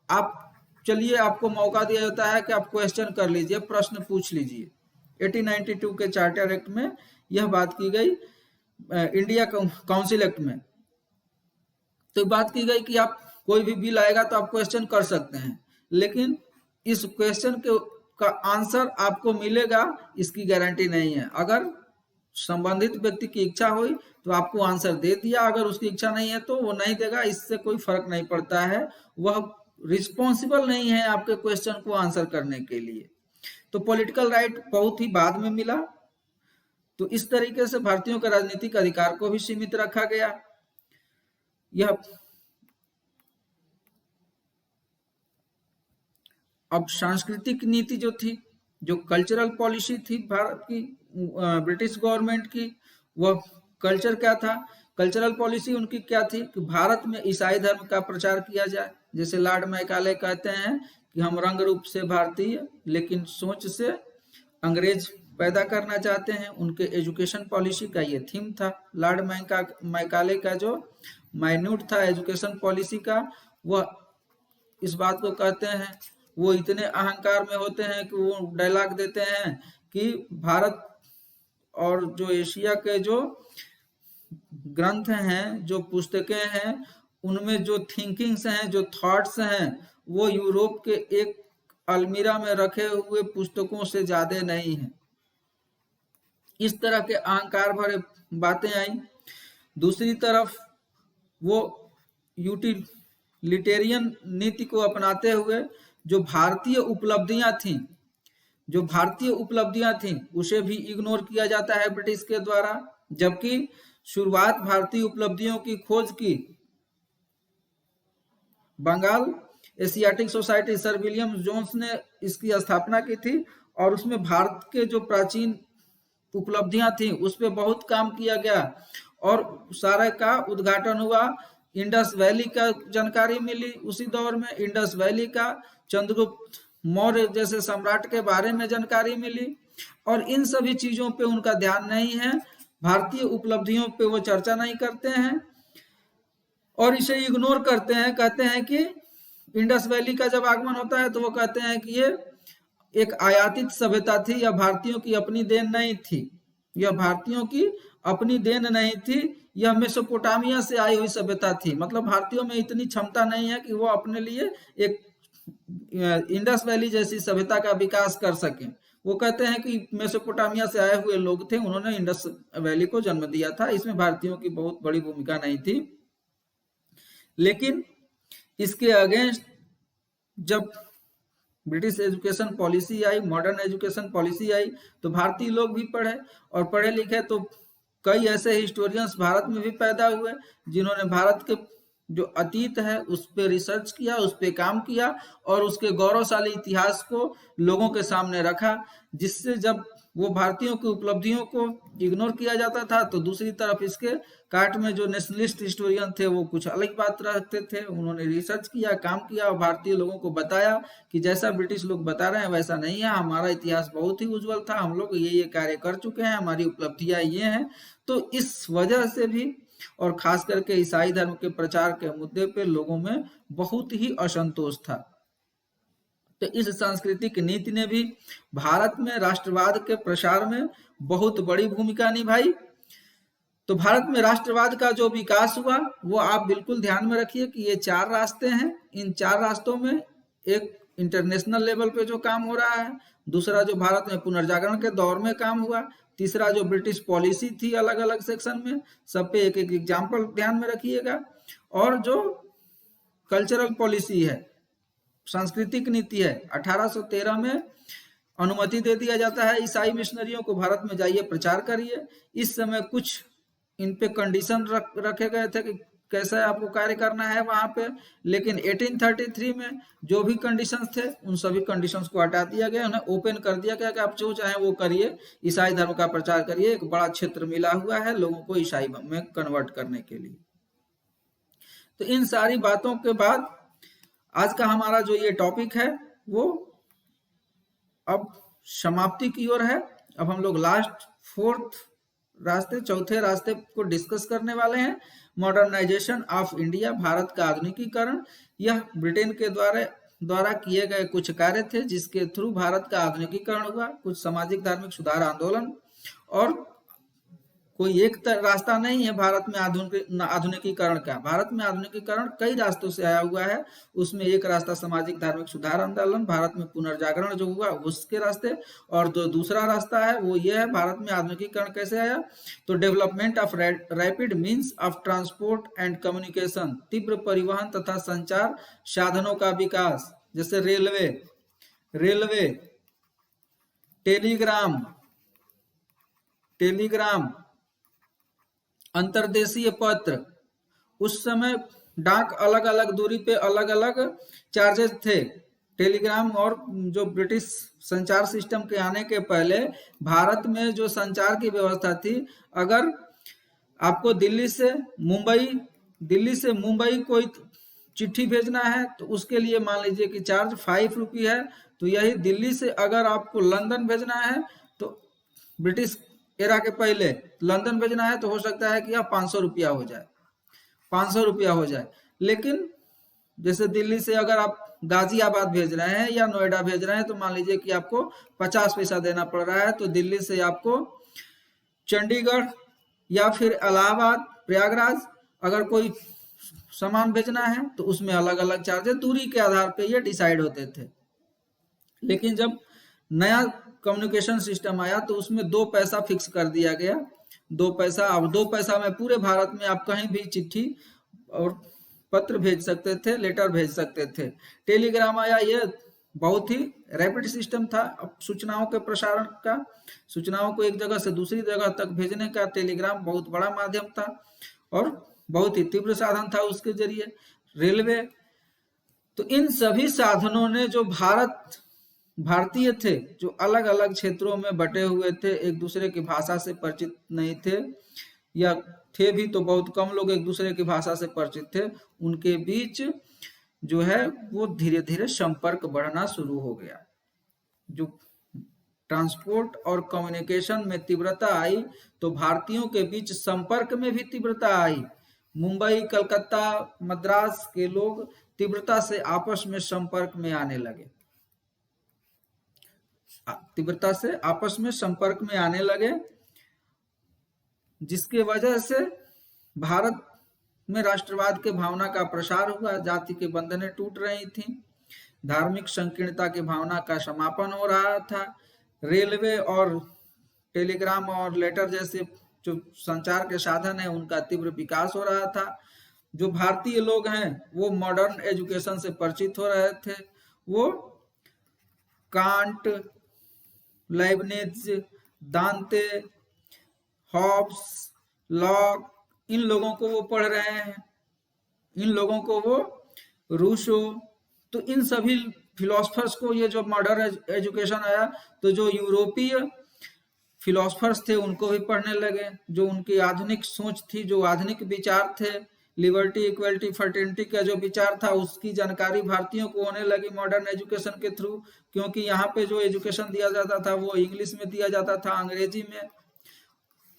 आप, चलिए आपको मौका दिया जाता है कि आप क्वेश्चन कर लीजिए, प्रश्न पूछ लीजिए। 1892 के चार्टर एक्ट में यह बात की गई, इंडिया काउंसिल एक्ट में तो बात की गई कि आप कोई भी बिल आएगा तो आप क्वेश्चन कर सकते हैं, लेकिन इस क्वेश्चन के का आंसर आपको मिलेगा इसकी गारंटी नहीं है। अगर संबंधित व्यक्ति की इच्छा हुई तो आपको आंसर दे दिया, अगर उसकी इच्छा नहीं है तो वो नहीं देगा, इससे कोई फर्क नहीं पड़ता है, वह रिस्पॉन्सिबल नहीं है आपके क्वेश्चन को आंसर करने के लिए। तो पॉलिटिकल राइट बहुत ही बाद में मिला। तो इस तरीके से भारतीयों के राजनीतिक अधिकार को भी सीमित रखा गया। यह अब सांस्कृतिक नीति जो थी, जो कल्चरल पॉलिसी थी भारत की, ब्रिटिश गवर्नमेंट की, वह कल्चर क्या था, कल्चरल पॉलिसी उनकी क्या थी कि भारत में ईसाई धर्म का प्रचार किया जाए। जैसे लॉर्ड मैकाले कहते हैं कि हम रंग रूप से भारतीय लेकिन सोच से अंग्रेज पैदा करना चाहते हैं। उनके एजुकेशन पॉलिसी का ये थीम था। लॉर्ड मैकाले का जो माइन्यूट था एजुकेशन पॉलिसी का, वह इस बात को कहते हैं, वो इतने अहंकार में होते हैं कि वो डायलॉग देते हैं कि भारत और जो एशिया के जो ग्रंथ हैं, जो पुस्तकें हैं, उनमें जो थिंकिंग्स हैं, जो थॉट्स हैं, वो यूरोप के एक अलमीरा में रखे हुए पुस्तकों से ज्यादा नहीं है। इस तरह के अहंकार भरे बातें आई। दूसरी तरफ वो यूटिलिटेरियन नीति को अपनाते हुए जो भारतीय उपलब्धियां थीं उसे भी इग्नोर किया जाता है ब्रिटिश के द्वारा। जबकि शुरुआत भारतीय उपलब्धियों की खोज की Bengal Asiatic Society, sir William Jones ने इसकी स्थापना की थी और उसमें भारत के जो प्राचीन उपलब्धियां थी उस पर बहुत काम किया गया और सारे का उद्घाटन हुआ। इंडस वैली का जानकारी मिली उसी दौर में, इंडस वैली का, चंद्रगुप्त मौर्य जैसे सम्राट के बारे में जानकारी मिली। और इन सभी चीजों पे उनका ध्यान नहीं है, भारतीय उपलब्धियों पे वो चर्चा नहीं करते हैं और इसे इग्नोर करते हैं। कहते हैं कि इंडस वैली का जब आगमन होता है तो वो कहते हैं कि ये एक आयातित सभ्यता थी, यह भारतीयों की अपनी देन नहीं थी, यह भारतीयों की अपनी देन नहीं थी, यह मेसोपोटामिया से आई हुई सभ्यता थी। मतलब भारतीयों में इतनी क्षमता नहीं है कि वो अपने लिए एक इंडस वैली जैसी सभ्यता का विकास कर सकें। वो कहते हैं कि मेसोपोटामिया से आए हुए लोग थे, उन्होंने इंडस वैली को जन्म दिया था, इसमें भारतीयों की बहुत बड़ी भूमिका नहीं थी। लेकिन इसके अगेंस्ट जब ब्रिटिश एजुकेशन पॉलिसी आई, मॉडर्न एजुकेशन पॉलिसी आई, तो भारतीय लोग भी पढ़े और पढ़े लिखे। तो कई ऐसे हिस्टोरियंस भारत में भी पैदा हुए जिन्होंने भारत के जो अतीत है उस पर रिसर्च किया, उस पर काम किया और उसके गौरवशाली इतिहास को लोगों के सामने रखा, जिससे जब वो भारतीयों की उपलब्धियों को इग्नोर किया जाता था तो दूसरी तरफ इसके काट में जो नेशनलिस्ट हिस्टोरियन थे वो कुछ अलग बात रखते थे। उन्होंने रिसर्च किया, काम किया और भारतीय लोगों को बताया कि जैसा ब्रिटिश लोग बता रहे हैं वैसा नहीं है, हमारा इतिहास बहुत ही उज्जवल था, हम लोग ये कार्य कर चुके हैं, हमारी उपलब्धियां ये हैं। तो इस वजह से भी और खास करके ईसाई धर्म के प्रचार के मुद्दे पे लोगों में बहुत ही असंतोष था। तो इस सांस्कृतिक नीति ने भी भारत में राष्ट्रवाद के प्रसार में बहुत बड़ी भूमिका निभाई। तो भारत में राष्ट्रवाद का जो विकास हुआ वो आप बिल्कुल ध्यान में रखिए कि ये 4 रास्ते हैं। इन 4 रास्तों में एक इंटरनेशनल लेवल पे जो काम हो रहा है, दूसरा जो भारत में पुनर्जागरण के दौर में काम हुआ, तीसरा जो ब्रिटिश पॉलिसी थी अलग अलग सेक्शन में, सब पे एक एक एग्जाम्पल ध्यान में रखिएगा, और जो कल्चरल पॉलिसी है, सांस्कृतिक नीति है, 1813 में अनुमति दे दिया जाता है ईसाई मिशनरियों को, भारत में जाइए प्रचार करिए। इस समय कुछ इन पे कंडीशन रखे गए थे कि कैसे आपको कार्य करना है वहां पे। लेकिन 1833 में जो भी कंडीशंस थे उन सभी कंडीशंस को हटा दिया गया, उन्हें ओपन कर दिया गया कि आप जो चाहें वो करिए, ईसाई धर्म का प्रचार करिए। एक बड़ा क्षेत्र मिला हुआ है लोगों को ईसाई में कन्वर्ट करने के लिए। तो इन सारी बातों के बाद आज का हमारा जो ये टॉपिक है वो अब समाप्ति की ओर है। अब हम लोग लास्ट चौथे रास्ते को डिस्कस करने वाले हैं, मॉडर्नाइजेशन ऑफ इंडिया, भारत का आधुनिकीकरण। यह ब्रिटेन के द्वारा किए गए कुछ कार्य थे जिसके थ्रू भारत का आधुनिकीकरण हुआ। कुछ सामाजिक धार्मिक सुधार आंदोलन, और कोई एक रास्ता नहीं है भारत में आधुनिकीकरण का। भारत में आधुनिकीकरण कई रास्तों से आया हुआ है। उसमें एक रास्ता सामाजिक धार्मिक सुधार आंदोलन, भारत में पुनर्जागरण जो हुआ उसके रास्ते, और जो दूसरा रास्ता है वो ये है भारत में आधुनिकीकरण कैसे आया। तो development of rapid means of transport and communication, तीव्र परिवहन तथा संचार साधनों का विकास, जैसे रेलवे, टेलीग्राम, अंतर्देशीय पत्र। उस समय डाक अलग अलग दूरी पे अलग अलग चार्जेस थे। टेलीग्राम और जो ब्रिटिश संचार सिस्टम के आने के पहले भारत में जो संचार की व्यवस्था थी, अगर आपको दिल्ली से मुंबई कोई चिट्ठी भेजना है तो उसके लिए मान लीजिए कि चार्ज 5 रुपये है। तो यही दिल्ली से अगर आपको लंदन भेजना है तो ब्रिटिश एरा के पहले लंदन भेजना है तो हो सकता है कि आप 500 रुपया हो जाए। लेकिन जैसे दिल्ली से अगर आप गाजियाबाद भेज रहे हैं या नोएडा भेज रहे हैं तो मान लीजिए कि आपको 50 पैसा देना पड़ रहा है। तो दिल्ली से आपको चंडीगढ़ या फिर इलाहाबाद, प्रयागराज अगर कोई सामान भेजना है तो उसमें अलग अलग चार्जेस दूरी के आधार पे ये डिसाइड होते थे। लेकिन जब नया कम्युनिकेशन सिस्टम आया तो उसमें 2 पैसा फिक्स कर दिया गया। 2 पैसा, अब 2 पैसा में पूरे भारत में आप कहीं भी चिट्ठी और पत्र भेज सकते थे, लेटर भेज सकते थे। टेलीग्राम आया, ये बहुत ही रैपिड सिस्टम था। अब सूचनाओं के प्रसारण का, सूचनाओं को एक जगह से दूसरी जगह तक भेजने का टेलीग्राम बहुत बड़ा माध्यम था और बहुत ही तीव्र साधन था उसके जरिए। रेलवे, तो इन सभी साधनों ने जो भारतीय थे जो अलग अलग क्षेत्रों में बटे हुए थे, एक दूसरे की भाषा से परिचित नहीं थे, या थे भी तो बहुत कम लोग एक दूसरे की भाषा से परिचित थे, उनके बीच जो है वो धीरे धीरे संपर्क बढ़ना शुरू हो गया। जो ट्रांसपोर्ट और कम्युनिकेशन में तीव्रता आई तो भारतीयों के बीच संपर्क में भी तीव्रता आई। मुंबई, कलकत्ता, मद्रास के लोग तीव्रता से आपस में संपर्क में आने लगे, जिसके वजह से भारत में राष्ट्रवाद के भावना का प्रसार हुआ। जाति के बंधनें टूट रही थी, धार्मिक संकीर्णता की भावना का समापन हो रहा था। रेलवे और टेलीग्राम और लेटर जैसे जो संचार के साधन है उनका तीव्र विकास हो रहा था। जो भारतीय लोग हैं वो मॉडर्न एजुकेशन से परिचित हो रहे थे। वो कांट, लाइबनिज, दांते, हॉब्स, लॉक, इन लोगों को वो पढ़ रहे हैं, इन लोगों को वो रूसो, तो इन सभी फिलोसफर्स को ये जो मॉडर्न एजुकेशन आया तो जो यूरोपीय फिलोसफर्स थे उनको भी पढ़ने लगे। जो उनकी आधुनिक सोच थी, जो आधुनिक विचार थे, लिबर्टी, इक्वलिटी, फर्टिनिटी का जो विचार था उसकी जानकारी भारतीयों को होने लगी मॉडर्न एजुकेशन के थ्रू। क्योंकि यहाँ पे जो एजुकेशन दिया जाता था वो इंग्लिश में दिया जाता था, अंग्रेजी में।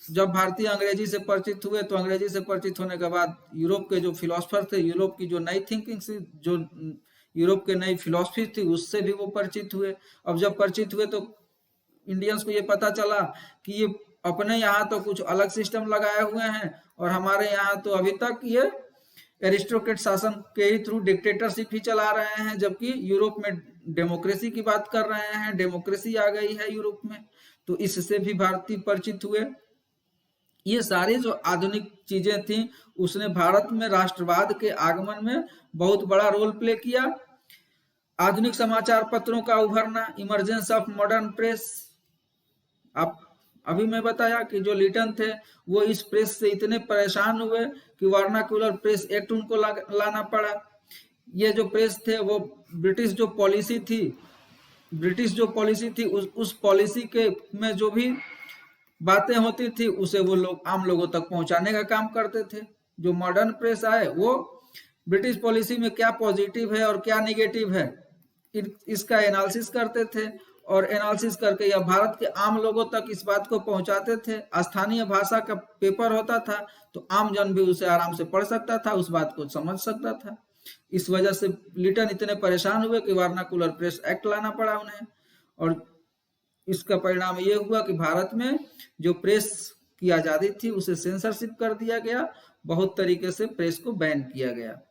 जब भारतीय अंग्रेजी से परिचित हुए तो अंग्रेजी से परिचित होने के बाद यूरोप के जो फिलोसफर थे, यूरोप की जो नई थिंकिंग थी, जो यूरोप के नई फिलोसफी थी, उससे भी वो परिचित हुए। अब जब परिचित हुए तो इंडियंस को ये पता चला कि ये अपने यहाँ तो कुछ अलग सिस्टम लगाए हुए हैं और हमारे यहाँ तो अभी तक ये एरिस्टोक्रेट शासन के ही थ्रू डिक्टेटरशिप ही चला रहे हैं, जबकि यूरोप में डेमोक्रेसी की बात कर रहे हैं, डेमोक्रेसी आ गई है यूरोप में। तो इससे भी भारतीय परिचित हुए। ये सारी जो आधुनिक चीजें थी उसने भारत में राष्ट्रवाद के आगमन में बहुत बड़ा रोल प्ले किया। आधुनिक समाचार पत्रों का उभरना, इमरजेंस ऑफ मॉडर्न प्रेस, अभी मैं बताया कि जो लिटन थे वो इस प्रेस से इतने परेशान हुए कि वर्नाक्युलर प्रेस एक्ट उनको लाना पड़ा। ये जो प्रेस थे वो ब्रिटिश जो पॉलिसी थी उस पॉलिसी के में जो भी बातें होती थी उसे वो लोग आम लोगों तक पहुंचाने का काम करते थे। जो मॉडर्न प्रेस आए वो ब्रिटिश पॉलिसी में क्या पॉजिटिव है और क्या निगेटिव है इसका एनालिसिस करते थे, और एनालिसिस करके यह भारत के आम लोगों तक इस बात को पहुंचाते थे। स्थानीय भाषा का पेपर होता था तो आम जन भी उसे आराम से पढ़ सकता था, उस बात को समझ सकता था। इस वजह से लिटन इतने परेशान हुए कि वर्नाकुलर प्रेस एक्ट लाना पड़ा उन्हें, और इसका परिणाम ये हुआ कि भारत में जो प्रेस की आजादी थी उसे सेंसरशिप कर दिया गया, बहुत तरीके से प्रेस को बैन किया गया।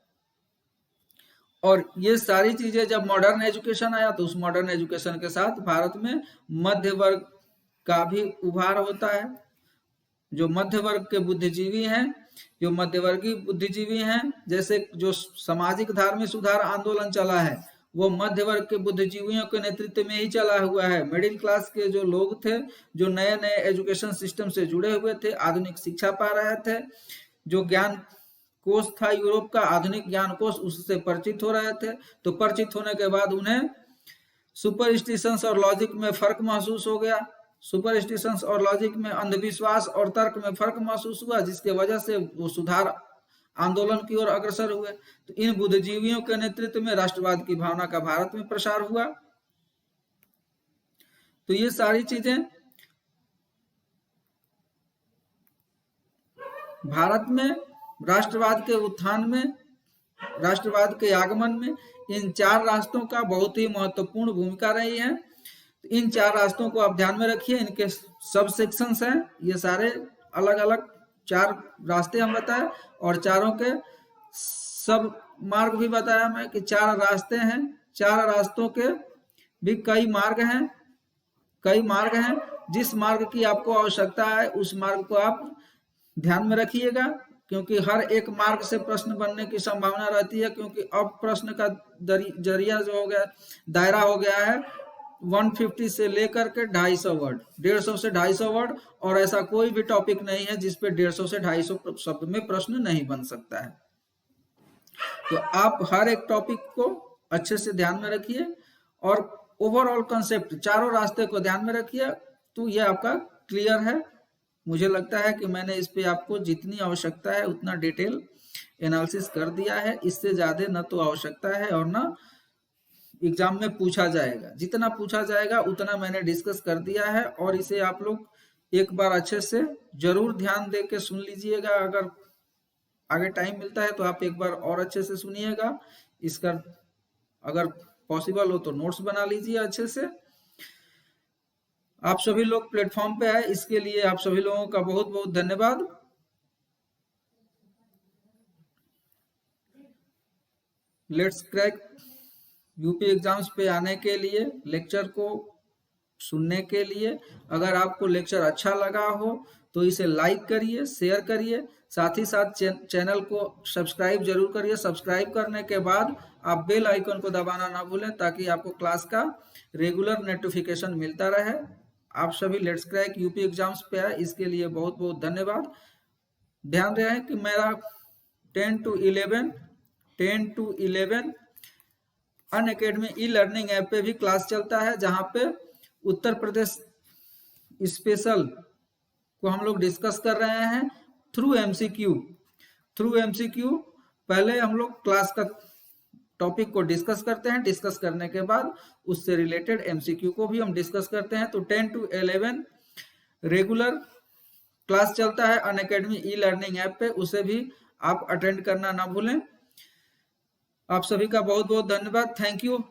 और ये सारी चीजें जब मॉडर्न एजुकेशन आया तो उस मॉडर्न एजुकेशन के साथ भारत में मध्य वर्ग का भी उभार होता है। जो मध्य वर्ग के बुद्धिजीवी हैं, जो मध्यवर्गीय बुद्धिजीवी हैं, जैसे जो सामाजिक धार्मिक सुधार आंदोलन चला है वो मध्य वर्ग के बुद्धिजीवियों के नेतृत्व में ही चला हुआ है। मिडिल क्लास के जो लोग थे, जो नए नए एजुकेशन सिस्टम से जुड़े हुए थे, आधुनिक शिक्षा पा रहे थे, जो ज्ञान कोष था यूरोप का आधुनिक ज्ञान कोष, उससे परिचित हो रहे थे। तो परिचित होने के बाद उन्हें सुपरस्टिशंस और लॉजिक में फर्क महसूस हो गया। सुपरस्टिशंस और लॉजिक में, अंधविश्वास और तर्क में फर्क महसूस हुआ, जिसके वजह से वो सुधार आंदोलन की ओर अग्रसर हुए। तो इन बुद्धिजीवियों के नेतृत्व में राष्ट्रवाद की भावना का भारत में प्रसार हुआ। तो ये सारी चीजें भारत में राष्ट्रवाद के उत्थान में, राष्ट्रवाद के आगमन में इन चार रास्तों का बहुत ही महत्वपूर्ण भूमिका रही है। इन चार रास्तों को आप ध्यान में रखिए, इनके सब सेक्शंस हैं, ये सारे अलग अलग चार रास्ते हम बताए, और चारों के सब मार्ग भी बताया मैं कि चार रास्ते हैं। चार रास्तों के भी कई मार्ग हैं। जिस मार्ग की आपको आवश्यकता है उस मार्ग को आप ध्यान में रखिएगा, क्योंकि हर एक मार्ग से प्रश्न बनने की संभावना रहती है। क्योंकि अब प्रश्न का जरिया जो हो गया, दायरा हो गया है 150 से लेकर के 250 वर्ड, 150 से 250 वर्ड, और ऐसा कोई भी टॉपिक नहीं है जिसपे 150 से 250 शब्द में प्रश्न नहीं बन सकता है। तो आप हर एक टॉपिक को अच्छे से ध्यान में रखिए और ओवरऑल कंसेप्ट चारों रास्ते को ध्यान में रखिए, तो ये आपका क्लियर है। मुझे लगता है कि मैंने इस पे आपको जितनी आवश्यकता है उतना डिटेल एनालिसिस कर दिया है। इससे ज्यादा न तो आवश्यकता है और न एग्जाम में पूछा जाएगा। जितना पूछा जाएगा उतना मैंने डिस्कस कर दिया है, और इसे आप लोग एक बार अच्छे से जरूर ध्यान दे के सुन लीजिएगा। अगर आगे टाइम मिलता है तो आप एक बार और अच्छे से सुनिएगा। इसका अगर पॉसिबल हो तो नोट्स बना लीजिए अच्छे से। आप सभी लोग प्लेटफॉर्म पे आए, इसके लिए आप सभी लोगों का बहुत बहुत धन्यवाद। लेट्स क्रैक यूपी एग्जाम्स पे आने के लिए, लेक्चर को सुनने के लिए, अगर आपको लेक्चर अच्छा लगा हो तो इसे लाइक करिए, शेयर करिए, साथ ही साथ चैनल को सब्सक्राइब जरूर करिए। सब्सक्राइब करने के बाद आप बेल आइकन को दबाना ना भूलें, ताकि आपको क्लास का रेगुलर नोटिफिकेशन मिलता रहे। आप सभी लेट्स क्रैक यूपी एग्जाम्स पे आए, इसके लिए बहुत बहुत धन्यवाद। ध्यान रहे कि मेरा 10 to 11 Unacademy e learning app पे भी क्लास चलता है, जहां पे उत्तर प्रदेश स्पेशल को हम लोग डिस्कस कर रहे हैं थ्रू एमसीक्यू। पहले हम लोग क्लास का टॉपिक को डिस्कस करते हैं, डिस्कस करने के बाद उससे रिलेटेड एमसीक्यू को भी हम डिस्कस करते हैं। तो 10 to 11 रेगुलर क्लास चलता है अनअकैडमी ई लर्निंग ऐप पे, उसे भी आप अटेंड करना ना भूलें। आप सभी का बहुत बहुत धन्यवाद। Thank you.